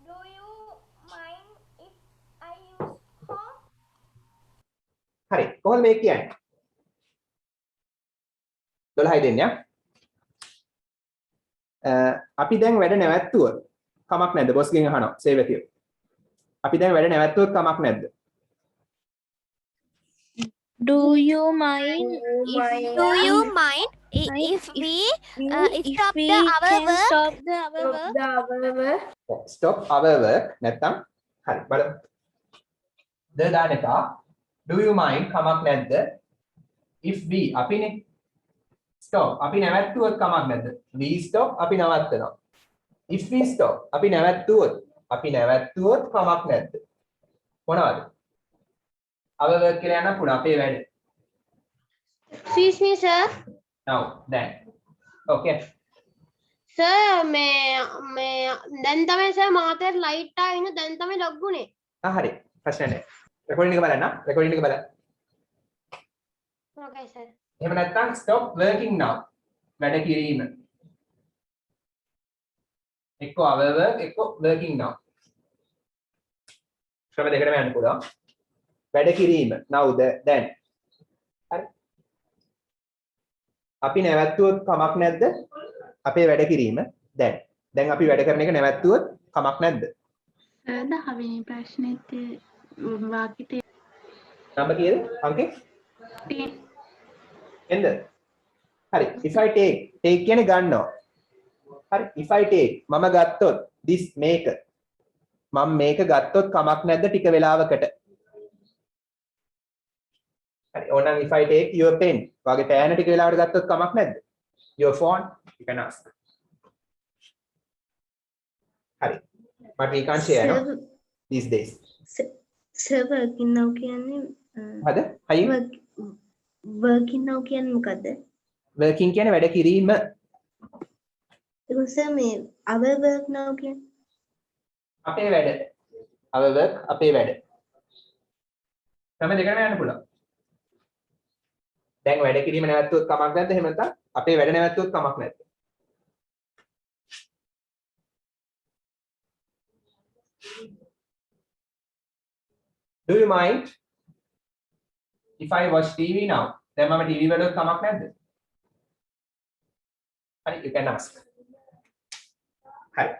Do you mind if I use phone? හරි. කොහොමද මේක කියන්නේ? 12යි දෙන්නේ. අපි දැන් වැඩ නැවැත්තුවොත් කමක් නැද්ද? බොස් ගෙන් අහනවා. සේව් එක. අපි දැන් වැඩ නැවැත්තුවොත් කමක් නැද්ද? do you mind Do you mind if we stop we the our can work? stop the our work? stop our work නැත්තම් හරි බලමු. ද දාන එක do you mind කමක් නැද්ද? if we අපිනේ stop අපි නැවැත්තුවොත් කමක් නැද්ද? we stop අපි නවත්තනවා. if we stop අපි නැවැත්තුවොත් කමක් නැද්ද? මොනවද? our work කියලා යන පුණ අපේ වැඩ. excuse me sir now then okay sir මේ දැන් තමයි sir මාතේ ලයිට් ආ ඉන්න දැන් තමයි ලොග් වුනේ හරි ප්‍රශ්න නැහැ. රෙකෝඩින් එක බලන්න. රෙකෝඩින් එක බලන්න. okay sir එහෙම නැත්නම් stop working now. වැඩ කිරීම. එක්ක our work එක්ක working now. ක්‍රම දෙකටම යන්න පුළුවන්. වැඩ කිරීම now then. හරි. අපි නැවැත්තුවොත් කමක් නැද්ද? අපේ වැඩ කිරීම දැන්. දැන් අපි වැඩ කරන එක නැවැත්තුවොත් කමක් නැද්ද? සර් 10 වෙනි ප්‍රශ්නෙත් වාක්‍ය නම්බර් කීයද? අංකේ? 10 එන්ද? හරි. if I take කියන්නේ ගන්නවා. හරි. if I take මම ගත්තොත් this මේක මම මේක ගත්තොත් කමක් නැද්ද ටික වෙලාවකට? හරි. ඕනනම් if I take your pen වාගේ පෑන ටික වෙලාවකට ගත්තොත් කමක් නැද්ද? your phone you can ask. හරි. but we can't share no these days. Sir working now කියන්නේ හරිද? හයි working now කියන්නේ මොකද්ද? working කියන්නේ වැඩ කිරීම. ඒක සර් මේ our work now කියන්නේ අපේ වැඩ. our work අපේ වැඩ. තමයි දෙකම යන්න පුළුවන්. දැන් වැඩ කිරීම නැවැත්තුවොත් කමක් නැද්ද? එහෙම නැත්නම් අපේ වැඩ නැවැත්තුවොත් කමක් නැද්ද? Do you mind if I watch TV now? දැන් මම TV බලුවොත් කමක් නැද්ද? හරි, you can ask. හරි.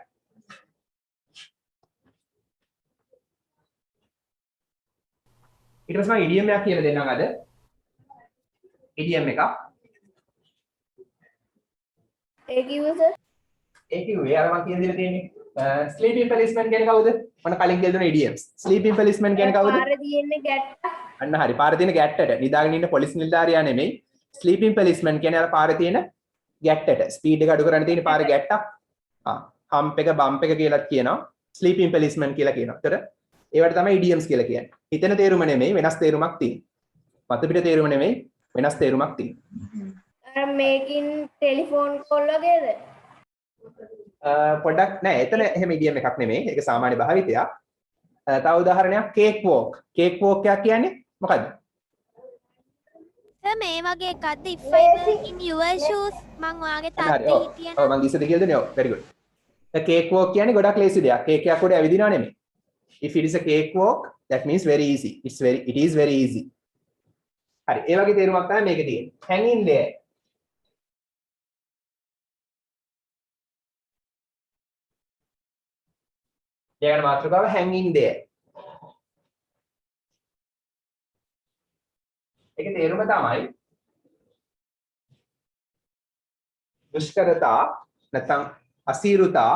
ඊට පස්සේ මම idiom එකක් කියලා දෙන්නම් අද. idiom එකක්. ඒ කිව්වද? ඒ කිව්වේ අර මම කියන දේ තියෙන්නේ. sleeping policeman කියන්නේ කවුද? මම කලින් කියලා දුන්න idioms. sleeping policeman කියන්නේ කවුද? පාරේ තියෙන්නේ ගැට්ට. අන්න හරි. පාරේ තියෙන ගැට්ටට නිදාගෙන ඉන්න පොලිස් නිලධාරියා නෙමෙයි. sleeping policeman කියන්නේ අර පාරේ තියෙන ගැට්ටට. ස්පීඩ් එක අඩු කරන්න තියෙන පාරේ ගැට්ටක්. hump එක bump එක කියලාත් කියනවා. sleeping policeman කියලා කියනවා. ඒතර ඒවට තමයි idioms කියලා කියන්නේ. හිතෙන තේරුම නෙමෙයි වෙනස් තේරුමක් තියෙනවා. මත පිට තේරුම නෙමෙයි වෙනස් තේරුමක් තියෙනවා. අර මේකින් ටෙලිෆෝන් කෝල් වගේද? පොඩ්ඩක් නෑ එතන එහෙම idiom එකක් නෙමෙයි. ඒක සාමාන්‍ය භාවිතයක්. තව උදාහරණයක් cake walk. cake walk එකක් කියන්නේ මොකද්ද? සර් මේ වගේ එකක්ද if I were in your shoes මං ඔයාගේ තත්ත්වයේ හිටියනම් ඔව් මං ඉස්සෙල්ද කියලා දුන්නේ ඔව් very good. cake walk කියන්නේ ගොඩක් ලේසි දෙයක්. cake එකක් උඩ ඇවිදිනවා නෙමෙයි. if it is a cake walk that means very easy. it is very easy. හරි ඒ වගේ තේරුමක් තමයි මේකේ තියෙන්නේ. hang in there. ඊළඟ මාතෘකාව hang in there. ඒකේ තේරුම තමයි දුෂ්කරතා නැත්නම් අසීරුතා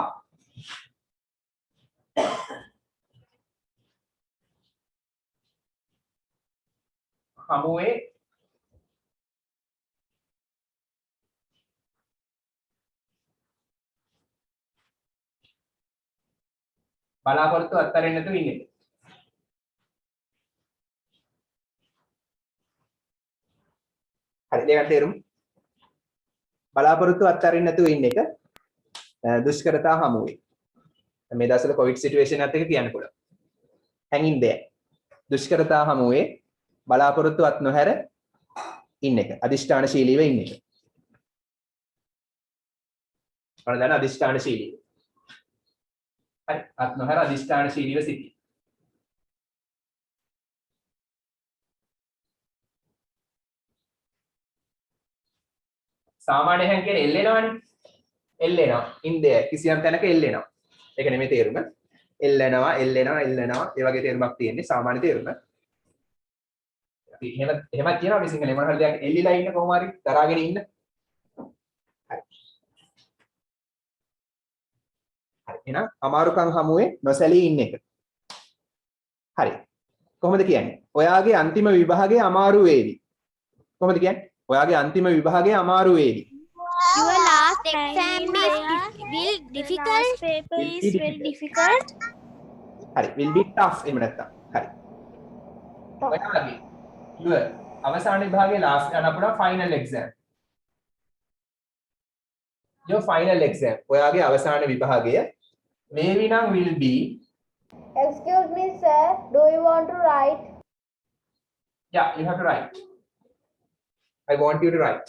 හමුවේ බලාපොරොත්තු අත්හැරෙන්නේ නැතුව ඉන්නේ. හරි දෙයක් තේරුම් බලාපොරොත්තු අත්හැරෙන්නේ නැතුව ඉන්න එක දුෂ්කරතා හමුවේ. මේ දවස්වල කොවිඩ් සිටුේෂන් එකත් එක්ක කියන්න පුළුවන්. hang in there. දුෂ්කරතා හමුවේ බලාපොරොත්තු අත් නොහැර ඉන්න එක. අදිෂ්ඨානශීලීව ඉන්න එක. ඔන්න දැන් අදිෂ්ඨානශීලී. හරි අත් නොහැර අදිෂ්ඨානශීලීව සිටි. සාමාන්‍යයෙන් කියන්නේ එල්ලෙනවනේ. එල්ලෙනවා. in there කිසියම් තැනක එල්ලෙනවා. ඒක නෙමෙයි තේරුම. එල්ලෙනවා. ඒ වගේ තේරුමක් තියෙන්නේ සාමාන්‍ය තේරුම. අපි එහෙම කියනවා අපි සිංහලෙන් මොන හරි දෙයක් එල්ලිලා ඉන්න කොහොම හරි දරාගෙන ඉන්න. හරි. හරි එහෙනම් අමාරුකම් හමුවේ නොසැලී ඉන්න එක. හරි. කොහොමද කියන්නේ? ඔයාගේ අන්තිම විභාගයේ අමාරු වේවි. කොහොමද කියන්නේ? ඔයාගේ අන්තිම විභාගයේ අමාරු වේවි. your last exam will difficult Last paper is very difficult. හරි will be tough එහෙම නැත්තම්. හරි. ඔයාගේ your අවසාන විභාගයේ last යන අපුණා final exam. your final exam ඔයාගේ අවසාන විභාගය වේවි නම් will be Excuse me, sir. Do you want to write? yeah you have to write. I want you to write.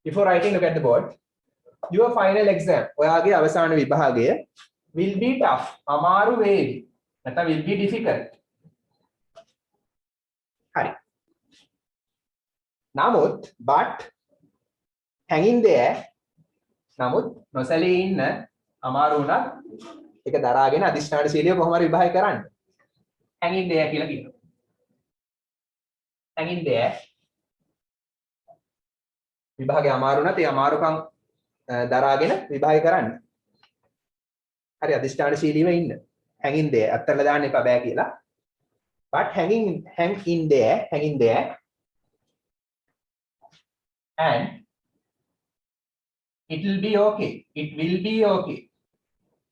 Before writing, look at the board. Your final exam, ඔයාගේ අවසාන විභාගය will be tough. අමාරු වේවි. නැත්නම් will be difficult. හරි. නමුත් but hanging there නමුත් නොසැලී ඉන්න අමාරු වුණත් ඒක දරාගෙන අදිෂ්ඨානශීලීව කොහොම හරි විභාගය කරන්න. hanging there කියලා කියනවා. hanging there විභාගය අමාරු නැත් ඒ අමාරුකම් දරාගෙන විභාගය කරන්න. හරි අදිෂ්ඨානශීලීව ඉන්න. hang in there අත්තරලා දාන්න එපා බෑ කියලා. but hang in there and it will be okay.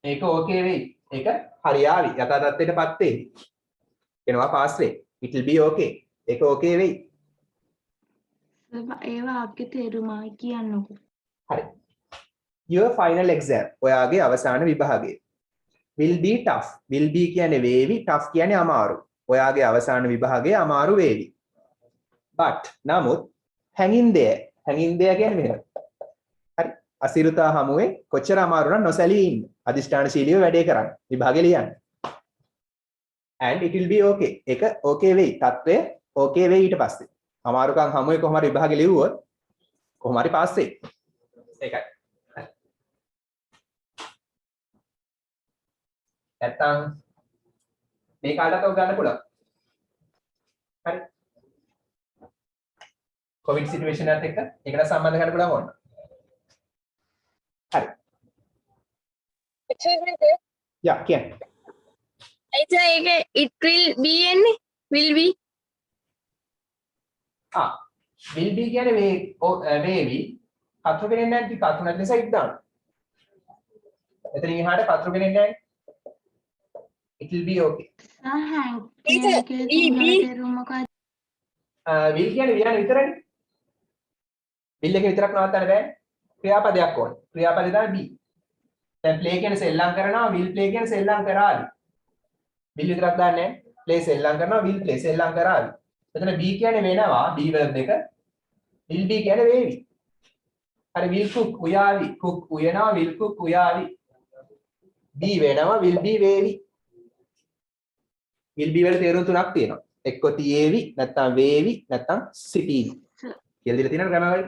ඒක okay වෙයි. ඒක හරියාවි. යථා තත්ත්වයටපත් වෙයි. එනවා පාස් වෙයි. it will be okay. ඒක okay වෙයි. ඒවා අපේ තේරුමයි කියන්නකෝ. හරි. your final exam ඔයාගේ අවසාන විභාගය will be tough. will be කියන්නේ වේවි, tough කියන්නේ අමාරු. ඔයාගේ අවසාන විභාගය අමාරු වේවි. but නමුත් hang in there කියන්නේ මෙහෙම. හරි. අසිරුතා හමුවේ කොච්චර අමාරු නම් නොසැලී ඉන්න. අදිෂ්ඨානශීලීව වැඩේ කරන්න. විභාගෙ ලියන්න. and it will be okay. ඒක okay වෙයි. තත්ත්වය okay වෙයි ඊට පස්සේ. අමාරුකම් හැමෝයි කොහොම හරි විභාගෙ ලියුවොත් කොහොම හරි පාස් වෙයි. ඒකයි. නැත්තම් මේ කාලකට උගන්න පුළුවන්. හරි. කොවිඩ් සිටුේෂන් එකත් එක්ක ඒකට සම්බන්ධ කරන්න පුළුවන් ඕන. හරි. Excuse me, sir. යා කියන්න. It will be any will be. will be කියන්නේ වේවි. කතර කෙනෙක් නැද්දි කතර නැති නිසා ඉක් දාන්න. එතනින් එහාට කතර කෙනෙක් නැහැ. It will be okay. will will කියන්නේ වියන විතරනේ. will එක විතරක් නවත්තන්න බෑ. ක්‍රියාපදයක් ඕනේ. ක්‍රියාපදේ තමයි be. දැන් play කියන්නේ සෙල්ලම් කරනවා, will play කියන්නේ සෙල්ලම් කරාවි. will විතරක් දාන්නේ නැහැ. play සෙල්ලම් කරනවා, will play සෙල්ලම් කරාවි. එතන be කියන්නේ වෙනවා, be verb එක. will be කියන්නේ වේවි. හරි will cook උයාවි, cook උයනවා, will cook උයාවි. be වෙනවා, will be වේවි. will be වල තේරුම් තුනක් තියෙනවා. එක්ක තියේවි, නැත්නම් වේවි, නැත්නම් සිටීවි. කියලා දීලා තියෙනවා ග්‍රැමර් වල.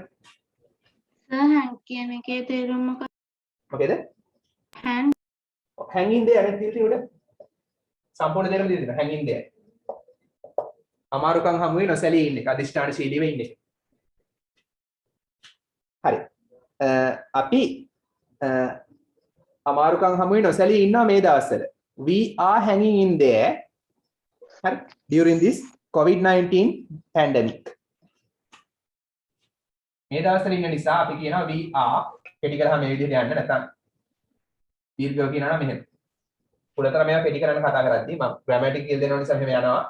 hang කියන එකේ තේරුම මොකක්ද? මොකේද? hang hang in there නේ තියෙන්නේ උඩ. සම්පූර්ණ තේරුම දීලා තියෙනවා hang in there. අමාරුකම් හමුවේ නොසැලී ඉන්න එක, අදිෂ්ඨානශීලීව ඉන්න එක. හරි. අපි අමාරුකම් හමුවේ නොසැලී ඉන්නවා මේ දවස්වල. We are hanging in there. හරි. During this COVID-19 pandemic. මේ දවස්වල ඉන්න නිසා අපි කියනවා we are කෙටි කරලා මේ විදිහට යන්න නැත්නම් දීර්ඝව කියනවා නම් මෙහෙම. උඩතර මේවා කෙටි කරන්න කතා කරද්දී මම ග්‍රැමැටික් කියලා දෙනවා නිසා මෙහෙම යනවා.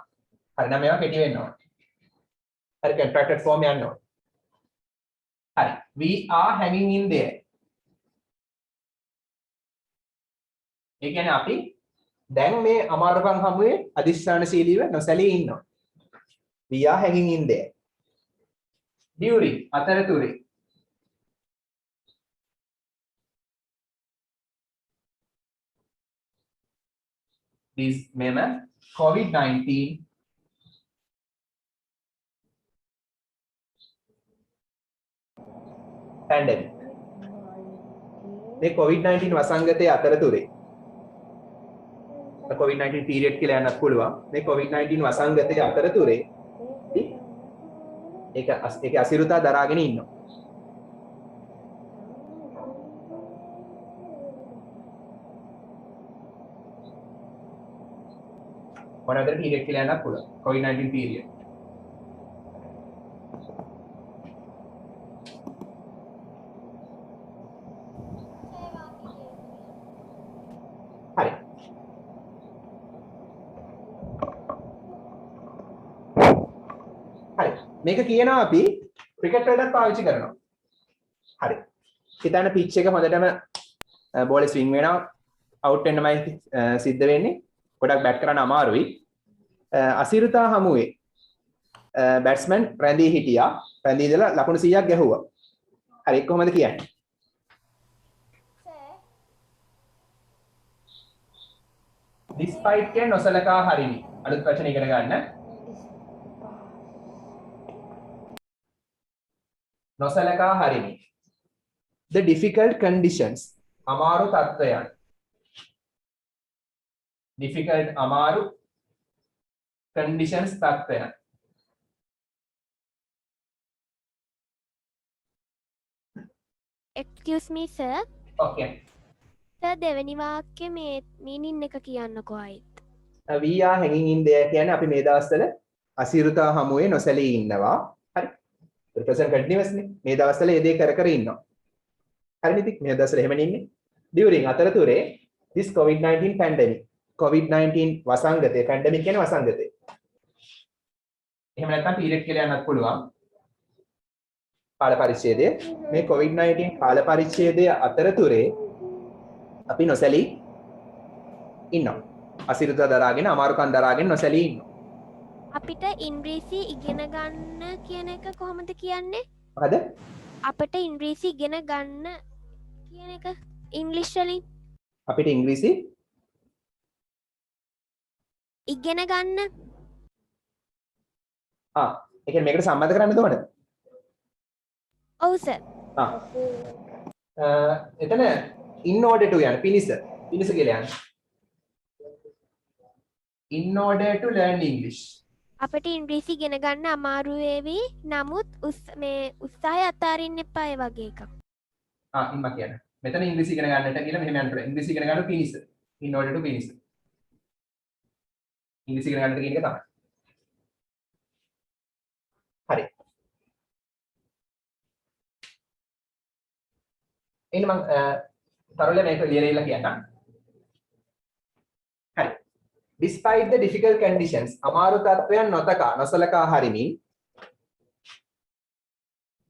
හරි නම් මේවා කෙටි වෙන්න ඕනේ. හරි contracted form යන්න ඕනේ. හරි. We are hanging in there. ඒ කියන්නේ අපි දැන් මේ අමාරුකම් හමුවේ අදිෂ්ඨානශීලීව නොසැලී ඉන්නවා. We are hanging in there. During අතරතුරේ this මෙම COVID-19 pandemic මේ COVID-19 වසංගතයේ අතරතුරේ COVID-19 period කියලා යන්නත් පුළුවන් මේ COVID-19 වසංගතයේ අතරතුරේ ඒක අසිරුතා දරාගෙන ඉන්නවා. මොනවාද period කියලා යන්නත් පුළුවන්. COVID-19 period. හරි. හරි. මේක කියනවා අපි ක්‍රිකට් වලට පාවිච්චි කරනවා. හරි. හිතන්න පිච් එක හොඳටම බෝලේ ස්විං වෙනවා. අවුට් වෙන්නමයි සිද්ධ වෙන්නේ. ගොඩක් බැට් කරන්න අමාරුයි. අසිරුතා හමුවේ බැට්ස්මන් රැඳී හිටියා. රැඳී ඉඳලා ලකුණු 100ක් ගැහුවා. හරි ඒක කොහොමද කියන්නේ? despite කියන නොසලකා හරිනි. අලුත් වචන ඉගෙන ගන්න. නොසලකා හරිනි. The difficult conditions අමාරු තත්ත්වයන්. difficult අමාරු conditions තත්ත්වයන්. Excuse me sir. Okay. sir දෙවෙනි වාක්‍යයේ මේ meaning එක කියන්නකෝ ආයිත්. We are hanging in there කියන්නේ අපි මේ දවස්වල අසිරුතා හමුවේ නොසැලී ඉන්නවා. හරි. present continuous නේ. මේ දවස්වල ඒ දේ කර කර ඉන්නවා. හරිනේ ඉතින් මේ දවස්වල එහෙමනේ ඉන්නේ. during අතරතුරේ this COVID-19 pandemic COVID-19 වසංගතය pandemic කියන්නේ වසංගතය. එහෙම නැත්නම් period කියලා යන්නත් පුළුවන්. කාල පරිච්ඡේදය මේ COVID-19 කාල පරිච්ඡේදය අතරතුරේ අපි නොසැලී ඉන්නවා. අසිරුතා දරාගෙන අමාරුකම් දරාගෙන නොසැලී ඉන්නවා. අපිට ඉංග්‍රීසි ඉගෙන ගන්න කියන එක කොහොමද කියන්නේ? මොකද? අපිට ඉංග්‍රීසි ඉගෙන ගන්න කියන එක ඉංග්‍රීසි වලින් අපිට ඉංග්‍රීසි ඉගෙන ගන්න. ඒ කියන්නේ මේකට සම්බන්ධ කරන්නද ඕන? ඔව් සර්. එතන in order to යන පිනිස කියලා යන. In order to learn English. අපිට ඉංග්‍රීසි ඉගෙන ගන්න අමාරු වේවි. නමුත් මේ උත්සාහය අතාරින්න එපා ඒ වගේ එකක්. ඉම්මා කියන. මෙතන ඉංග්‍රීසි ඉගෙන ගන්නට කියලා මෙහෙම යන්න පුළුවන්. ඉංග්‍රීසි ඉගෙන ගන්න පිනිස. In order to පිනිස. ඉංග්‍රීසි ඉගෙන ගන්නට කියන එක තමයි. හරි. එන්න මම තරල මේක ලියලා කියන්නම්. හරි. Despite the difficult conditions, අමාරු තත්ත්වයන් නොසලකා හරිමින්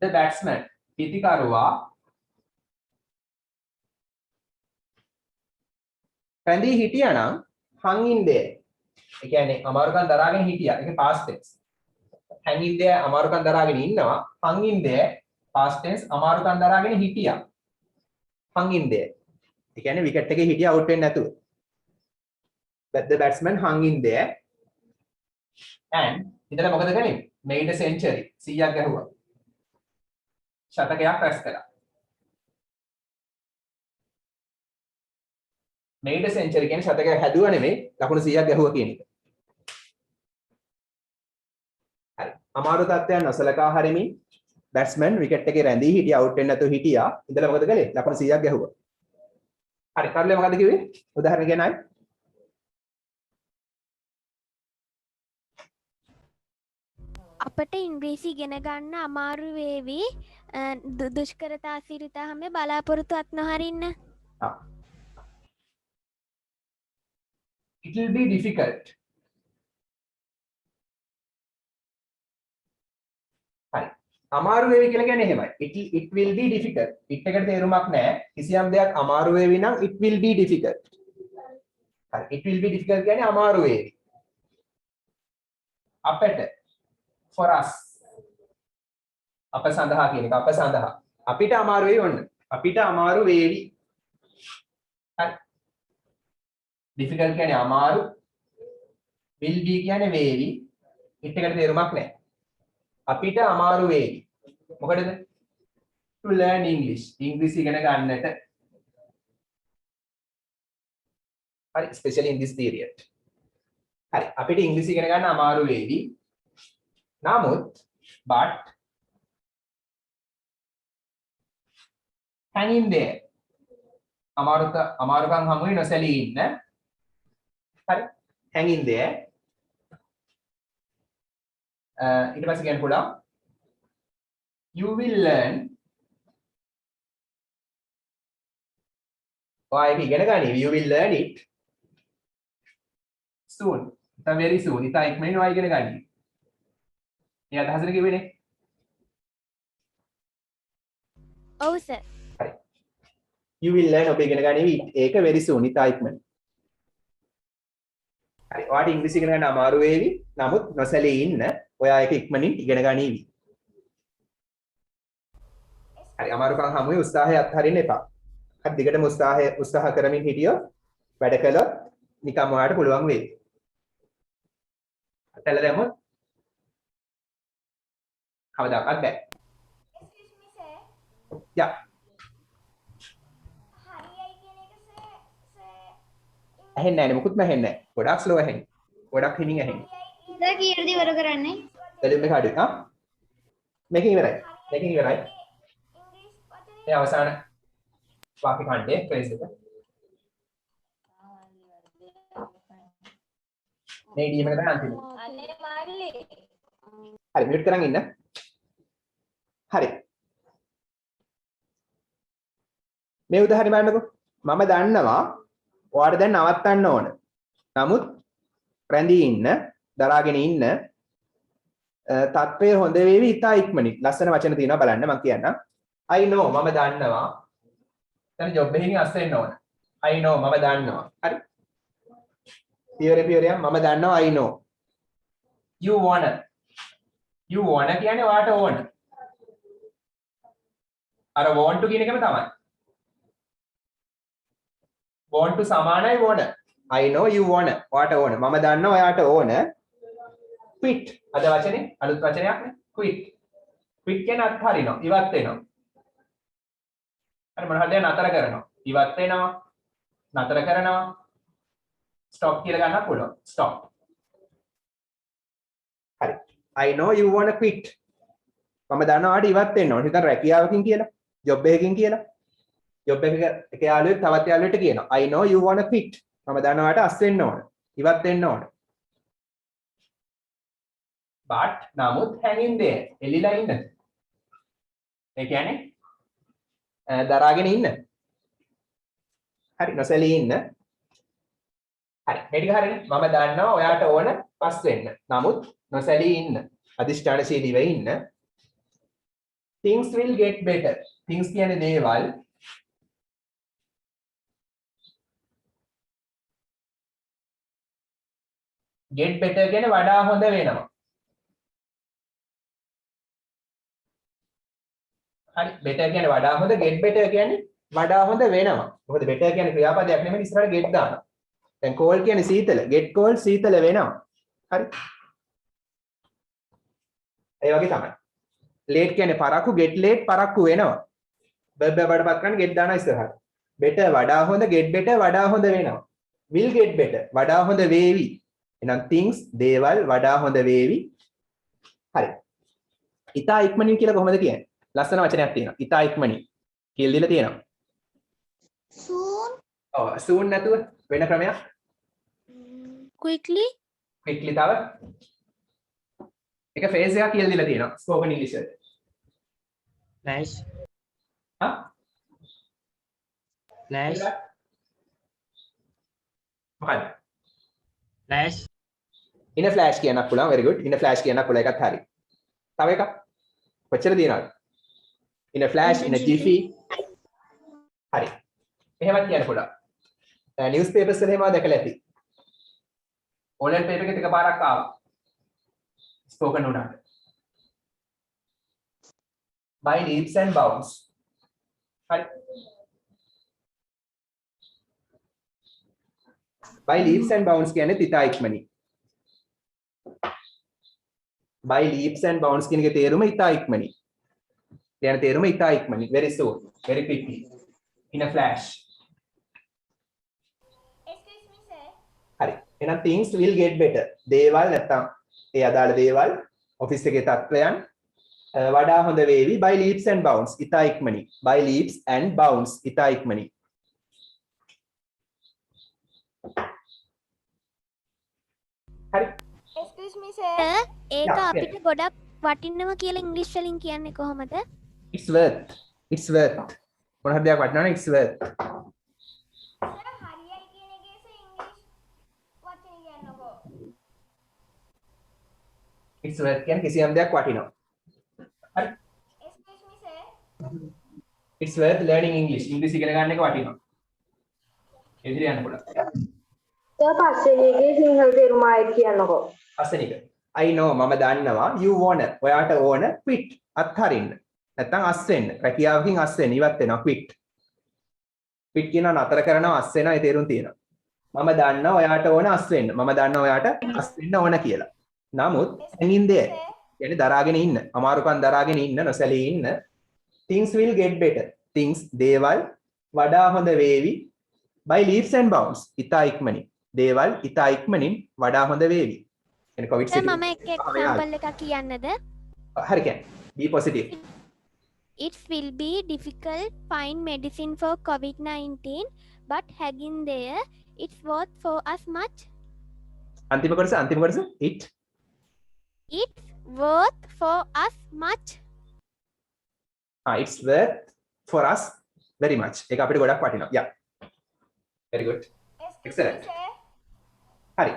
the batsman පිතිකරුවා රැඳී හිටියානම් hung in there. ඒ කියන්නේ අමාරුකම් දරාගෙන හිටියා. ඒකේ past tense. hang in there අමාරුකම් දරාගෙන ඉන්නවා. hung in there past tense අමාරුකම් දරාගෙන හිටියා. hung in there. ඒ කියන්නේ විකට් එකේ හිටියා out වෙන්නේ නැතුව. But the batsman hung in there and ඉතල මොකද කළේ? made a century. 100ක් ගැහුවා. ශතකයක් රැස් කළා. made a century කියන්නේ ශතකයක් හැදුවා නෙමෙයි ලකුණු 100ක් ගැහුවා කියන එක. හරි. අමාරු තත්ත්වයන් නොසලකා හරිමින් batsman wicket එකේ රැඳී හිටියා out වෙන්නේ නැතුව හිටියා. ඉතල මොකද කළේ? ලකුණු 100ක් ගැහුවා. හරි. කරලේ මොකද කිව්වේ? උදාහරණ කියනයි. අපට ඉංග්‍රීසි ඉගෙන ගන්න අමාරු වේවි. දුෂ්කරතා අසීරුතා හැම බලාපොරොත්තුවත් නොහරින්න. It will be difficult. හරි. අමාරු වේවි කියලා කියන්නේ එහෙමයි. It will be difficult. it එකට තේරුමක් නැහැ. කිසියම් දෙයක් අමාරු වේවි නම් it will be difficult. හරි. it will be difficult කියන්නේ අමාරු වේවි. අපට for us අප සඳහා කියන එක අප සඳහා අපිට අමාරු වෙයි ඔන්න අපිට අමාරු වේවි හරි difficult කියන්නේ අමාරු will be කියන්නේ වේවි it එකට තේරුමක් නැහැ අපිට අමාරු වේවි මොකටද to learn English ඉංග්‍රීසි ඉගෙන ගන්නට හරි especially in this period හරි අපිට ඉංග්‍රීසි ඉගෙන ගන්න අමාරු වේවි නමුත් but hang in there අමාරුකම් හමුවේ නොසැලී ඉන්න හරි hang in there ඊට පස්සේ කියන්න පුළුවන් you will learn ඔයාලට ඉගෙන ගන්න you will learn it soon very soon ඉතින් ඉක්මනින් ඔයා ඉගෙන ගන්න මේ අදහසට කිව්වේනේ ඔව් සර් හරි you will learn ඔබ ඉගෙන ගනිවි ඒක very soon ඉතා ඉක්මනින් හරි ඔයාලට ඉංග්‍රීසි ඉගෙන ගන්න අමාරු වේවි නමුත් නොසැලී ඉන්න ඔයා ඒක ඉක්මනින් ඉගෙන ගනිවි හරි අමාරුකම් හැමුවේ උත්සාහය අත්හරින්න එපා හරි දිගටම උත්සාහ කරමින් හිටියොත් වැඩ කළොත් නිකම් ඔයාලට පුළුවන් වෙයි අතල දැම්මොත් කවදාකවත් බෑ. Excuse me sir. Yeah. හරියයි කියන එක sir ඇහෙන්නේ නැහැ නේ මුකුත්ම ඇහෙන්නේ නැහැ. ගොඩක් ස්ලෝ ඇහෙන්නේ. ගොඩක් හිමින් ඇහෙන්නේ. ඉතින් කීයටද ඉවර කරන්නේ? වොලියුම් එක අඩුයි. මේකෙන් ඉවරයි. මේකෙන් ඉවරයි. ඒ අවසාන වාක්‍ය ඛණ්ඩයේ ෆ්‍රේස් එක. මේ ඩීම් එක තමයි අන්තිම. අනේ මල්ලි. හරි මියුට් කරන් ඉන්න. හරි. මේ උදාහරණය බලන්නකෝ. මම දන්නවා ඔයාලට දැන් නවත්තන්න ඕන. නමුත් රැඳී ඉන්න, දරාගෙන ඉන්න තත්ත්වය හොඳ වේවි ඉතා ඉක්මනින්. ලස්සන වචන තියෙනවා බලන්න මම කියන්නම්. I know මම දන්නවා. දැන් ජොබ් එකකින් අස් වෙන්න ඕන. I know මම දන්නවා. හරි. පියවර මම දන්නවා I know. You wanna කියන්නේ ඔයාට ඕන. අර want to කියන එකම තමයි. want to සමානයි wanna. I know you wanna. ඔයාට ඕන. මම දන්නවා ඔයාට ඕන. quit. අද වචනේ අලුත් වචනයක් නේ. quit. quit කියන අත්හරිනවා. ඉවත් වෙනවා. හරි මොන හරියට නතර කරනවා. ඉවත් වෙනවා. නතර කරනවා. stop කියලා ගන්නත් පුළුවන්. stop. හරි. I know you wanna quit. මම දන්නවා ඔයාට ඉවත් වෙන්න ඕන. හිතන්න රැකියාවකින් කියලා. job එකකින් කියලා. job එක යාළුවෙක් තවත් යාළුවෙක්ට කියනවා. I know you wanna quit. මම දන්නවා ඔයාට අස් වෙන්න ඕන. ඉවත් වෙන්න ඕන. but නමුත් hang in there. එලිලා ඉන්න. ඒ කියන්නේ දරාගෙන ඉන්න. හරි නොසැලී ඉන්න. හරි. මේ ටික හරිනේ. මම දන්නවා ඔයාට ඕන පස් වෙන්න. නමුත් නොසැලී ඉන්න. අදිෂ්ඨානශීලීව ඉන්න. things will get better. things කියන්නේ දේවල්. get better කියන්නේ වඩා හොඳ වෙනවා. හරි better කියන්නේ වඩා හොඳ, get better කියන්නේ වඩා හොඳ වෙනවා. මොකද better කියන්නේ ක්‍රියාපදයක් නෙමෙයි ඉස්සරහට get දානවා. දැන් cold කියන්නේ සීතල, get cold සීතල වෙනවා. හරි. ඒ වගේ තමයි. late කියන්නේ පරක්කු, get late පරක්කු වෙනවා. verb එක වඩපත් කරන්න get දානවා ඉස්සරහට. better වඩා හොඳ, get better වඩා හොඳ වෙනවා. will get better වඩා හොඳ වේවි. එහෙනම් things දේවල් වඩා හොඳ වේවි. හරි. ඉතා ඉක්මනින් කියලා කොහොමද කියන්නේ? ලස්සන වචනයක් තියෙනවා. ඉතා ඉක්මනින් කියලා දීලා තියෙනවා. Soon. ඔව් soon නැතුව වෙන ක්‍රමයක්. Quickly. quickly තව එක ෆේස් එකක් කියලා දීලා තියෙනවා. spoken english වල. Flash. හා? Flash. මොකක්ද? Flash. in a flash කියන්නත් පුළුවන්. very good. in a flash කියන්නත් පුළුවන්. එකත් හරි. තව එකක්. කොච්චර දිනනවද? in a flash, in a jiffy. හරි. එහෙමත් කියන්න පුළුවන්. newspapers වල එහෙම දැකලා ඇති. online paper එකේ එකපාරක් ආවා. spoken උනාට. by leaps and bounds. හරි. by leaps and bounds කියන්නේ තිතා ඉක්මනින්. by leaps and bounds කියන එකේ තේරුම ඉතා ඉක්මනින්. කියන තේරුම ඉතා ඉක්මනින්. very soon, very quickly, in a flash. Excuse me, sir. හරි. එහෙනම් things will get better. දේවල් නැත්තම් ඒ අදාළ දේවල් ඔෆිස් එකේ තත්ත්වයන් වඩා හොඳ වේවි by leaps and bounds. ඉතා ඉක්මනින්. by leaps and bounds. ඉතා ඉක්මනින්. හරි. Excuse me, sir. ඒක Yeah, අපිට ගොඩක් වටින්නම කියලා ඉංග්‍රීසි වලින් කියන්නේ කොහොමද? it's worth. it's worth. මොන හරි දෙයක් වටිනවා නම් it's worth. Sir, හරියයි කියන එකේ ඉංග්‍රීසි වචනේ කියන්නකෝ. it's worth කියන්නේ කිසියම් දෙයක් වටිනවා. හරි. Excuse me, sir. it's worth learning English. ඉංග්‍රීසි ඉගෙන ගන්න එක වටිනවා. එදිරිය යන්න පුළුවන්. පස්වෙනි එකේ සිංහල තේරුම ආයෙත් කියන්නකෝ. පස්වෙනි එක. I know මම දන්නවා you wanna ඔයාට ඕන quit අත්හරින්න. නැත්තම් අස් වෙන්න. රැකියාවකින් අස් වෙන්න ඉවත් වෙනවා quit. quit කියනවා නතර කරනවා අස් වෙනවා ඒ තේරුම් තියෙනවා. මම දන්නවා ඔයාට ඕන අස් වෙන්න. මම දන්නවා ඔයාට අස් වෙන්න ඕන කියලා. නමුත් hang in there කියන්නේ දරාගෙන ඉන්න. අමාරුකම් දරාගෙන ඉන්න නොසැලී ඉන්න. things will get better. things දේවල් වඩා හොඳ වේවි by leaps and bounds. ඉතා ඉක්මනින්. දේවල් ඉතා ඉක්මනින් වඩා හොඳ වේවි. එන කොවිඩ් සර් මම එක එක්සැම්පල් එකක් කියන්නද? හරි කියන්නේ be positive. It will be difficult find medicine for COVID-19 but hanging there it's worth for us much. අන්තිම කොටස it It's worth for us much. it's worth for us very much. ඒක අපිට ගොඩක් වටිනවා. yeah very good. excellent. හරි.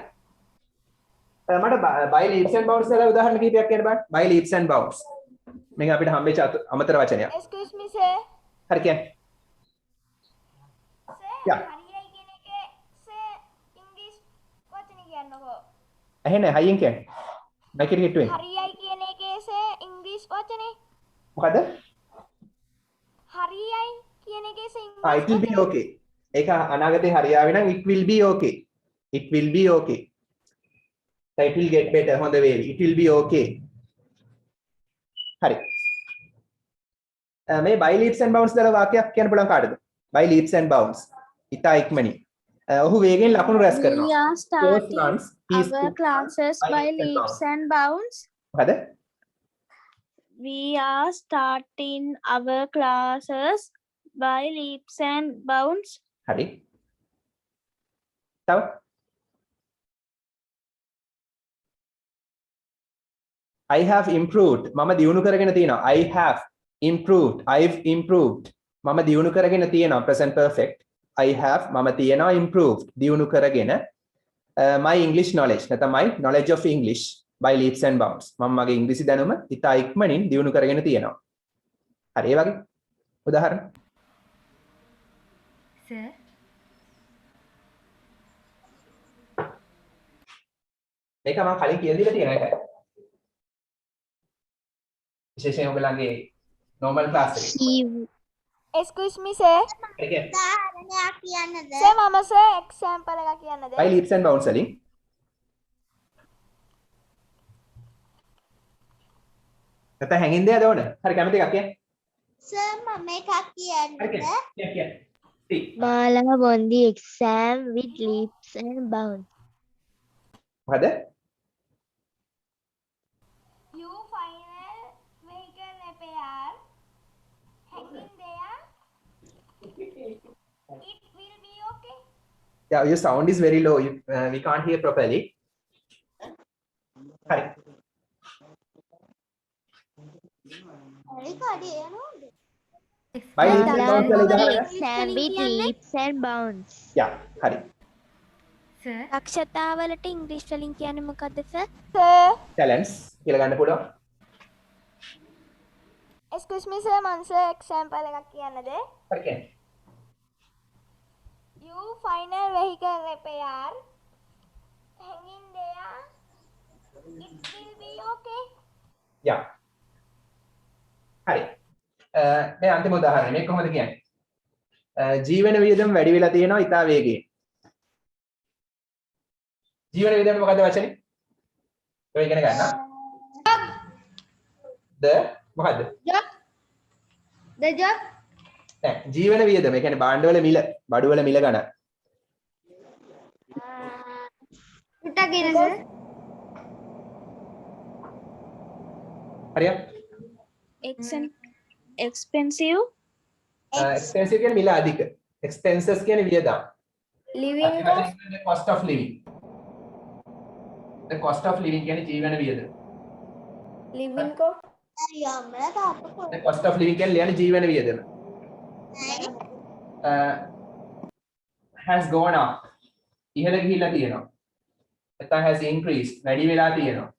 මට by leaps and bounds වල උදාහරණ කිහිපයක් කියන්න බෑ. by leaps and bounds. මේක අපිට හම්බෙච්ච අමතර වචනයක්. Excuse me, sir. හරි කියන්නේ. Sir, Yeah. හරියයි කියන එකේ sir ඉංග්‍රීසි වචනේ කියන්නකෝ. ඇහෙන්නේ හයියෙන් කියන්නේ. මයික් එක හිටුවෙන්. හරියයි කියන එකේ sir ඉංග්‍රීසි වචනේ. මොකද? හරියයි කියන එකේ sir it will be okay. ඒක අනාගතේ හරියාවේ නම් it will be okay. It will be okay. So it will get better on the way. It will be okay. හරි. මේ by leaps and bounds දාලා වාක්‍යයක් කියන්න පුළුවන් කාටද? by leaps and bounds. ඉතා ඉක්මනින්. ඔහු වේගෙන් ලකුණු රැස් We කරනවා. are starting runs, he is our classes by leaps and bounds. මොකද? We are starting our classes by leaps and bounds. හරි. තව I have improved. මම දියුණු කරගෙන තියෙනවා. I have improved. I've improved. මම දියුණු කරගෙන තියෙනවා. Present perfect. I have මම තියෙනවා improved. දියුණු කරගෙන my English knowledge. නැත්නම් my knowledge of English by leaps and bounds. මම මගේ ඉංග්‍රීසි දැනුම ඉතා ඉක්මනින් දියුණු කරගෙන තියෙනවා. හරි ඒ වගේ උදාහරණ. Sir. මේක මම කලින් කියලා දීලා තියෙන එකයි. විශේෂයෙන් ඔයගලගේ normal class එකේ. Excuse me sir. Okay. උදාහරණයක් කියන්නද? Sir මම sir example එකක් කියන්නද? by leaps and bounds වලින් නැත්නම් හැංගින් දෙයද ඕන? හරි කැමති එකක් කියන්න. Sir මම එකක් හරි කියන්නද? කියන්න. See. Mala won the exam with leaps and bounds. මොකද? You final vehicle repair hanging there. It will be okay. Yeah, your sound is very low. We can't hear properly. Hi. හරි කඩේ යනවද? By leaps and bounds වල උදාහරණ. Exam with leaps and bounds. Yeah, හරි. Sir. දක්ෂතාවලට ඉංග්‍රීසි වලින් කියන්නේ මොකද්ද සර්? Sir. Talents කියලා ගන්න පුළුවන්. Excuse me sir මම sir example එකක් කියන්නද? හරි කියන්න. You final vehicle repair hanging there. It will be okay. Yeah. හරි. මේ අන්තිම උදාහරණය මේක කොහොමද කියන්නේ? ජීවන වියදම වැඩි වෙලා තියෙනවා ඉතා වේගයෙන්. ජීවන වියදම මොකද්ද වචනේ? ඔය ඉගෙන ගන්න. මොකද්ද? The job. නෑ ජීවන වියදම ඒ කියන්නේ භාණ්ඩවල මිල, බඩුවල මිල ගණන්. පුට්ටක් කියන sir. හරියට? Expensive. Expensive කියන්නේ මිල අධික. Expenses කියන්නේ වියදම්. Living cost. The cost of living. The cost of living කියන්නේ ජීවන වියදම. Living cost. යම්මලා තාප්ප The cost of living කියන්නේ ලියන්නේ ජීවන වියදම. Has gone up. ඉහළ ගිහිල්ලා තියෙනවා. නැත්නම් has increased. වැඩි වෙලා තියෙනවා.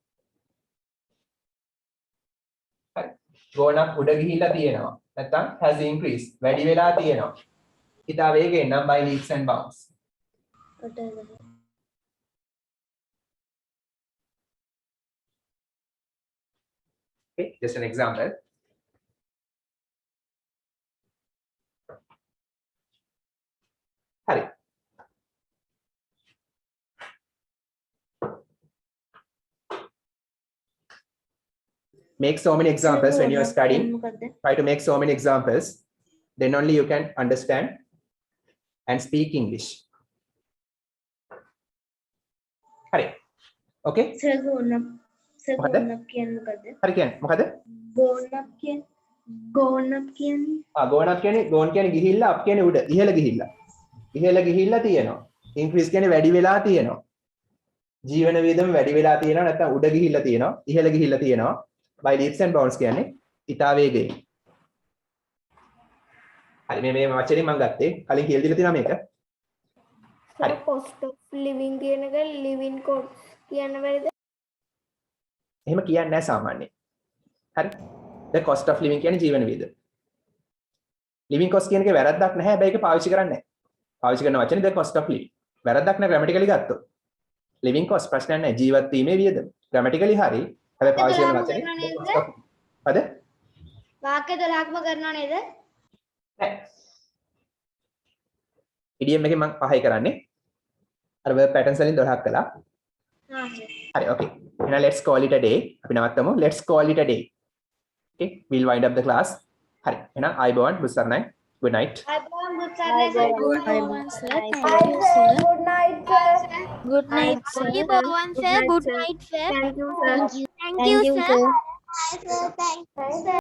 හරි. gone up උඩ ගිහිල්ලා තියෙනවා. නැත්නම් has increased. වැඩි වෙලා තියෙනවා. ඉතා වේගයෙන් නම් by leaps and bounds. Okay, just an example. Hari. Make so many examples when you are studying. Try to make so many examples. Then only you can understand and speak English. Hari. Okay? Sir, grown up. Sir, මොකද? grown up කියන්නේ මොකද්ද? හරි කියන්නේ මොකද? Grown up කියන්නේ gone up කියන්නේ gone කියන්නේ ගිහිල්ලා up කියන්නේ උඩ ඉහළ ගිහිල්ලා. ඉහළ ගිහිල්ලා තියෙනවා. increase කියන්නේ වැඩි වෙලා තියෙනවා. ජීවන වියදම වැඩි වෙලා තියෙනවා නැත්නම් උඩ ගිහිල්ලා තියෙනවා. ඉහළ ගිහිල්ලා තියෙනවා. by leaps and bounds කියන්නේ ඉතා වේගයෙන්. හරි මේ වචනේ මම ගත්තේ කලින් කියලා දීලා තියෙනවා මේක. Sir cost of living කියන එක living cost කියන්න බැරිද? එහෙම කියන්නේ නැහැ සාමාන්‍යයෙන්. හරි. the cost of living කියන්නේ ජීවන වියදම. living cost කියන එකේ වැරද්දක් නැහැ. හැබැයි ඒක පාවිච්චි කරන්නේ නැහැ. පාවිච්චි කරන වචනේ the cost of living. වැරද්දක් නැහැ grammatically ගත්තොත්. living cost ප්‍රශ්නයක් නැහැ. ජීවත් වීමේ වියදම. grammatically හරි. හැබැයි පාවිච්චි කරන වචනේ හරිද? වාක්‍ය 12ක්ම කරනව නේද? නැහැ. idiom එකෙන් මම පහයි කරන්නේ. අර verb patterns වලින් 12ක් කළා. හරි okay. එහෙනම් let's call it a day. අපි නවත්තමු. Let's call it a day. Okay, we'll wind up the class. හරි. එහෙනම් අයබෝවන් බුස්සරණයි. Good night. Good night, sir. Good night, sir. Thank you, Bhavan sir. Good night, sir. Thank you, sir. Thank you, sir. Bye, sir. Thanks.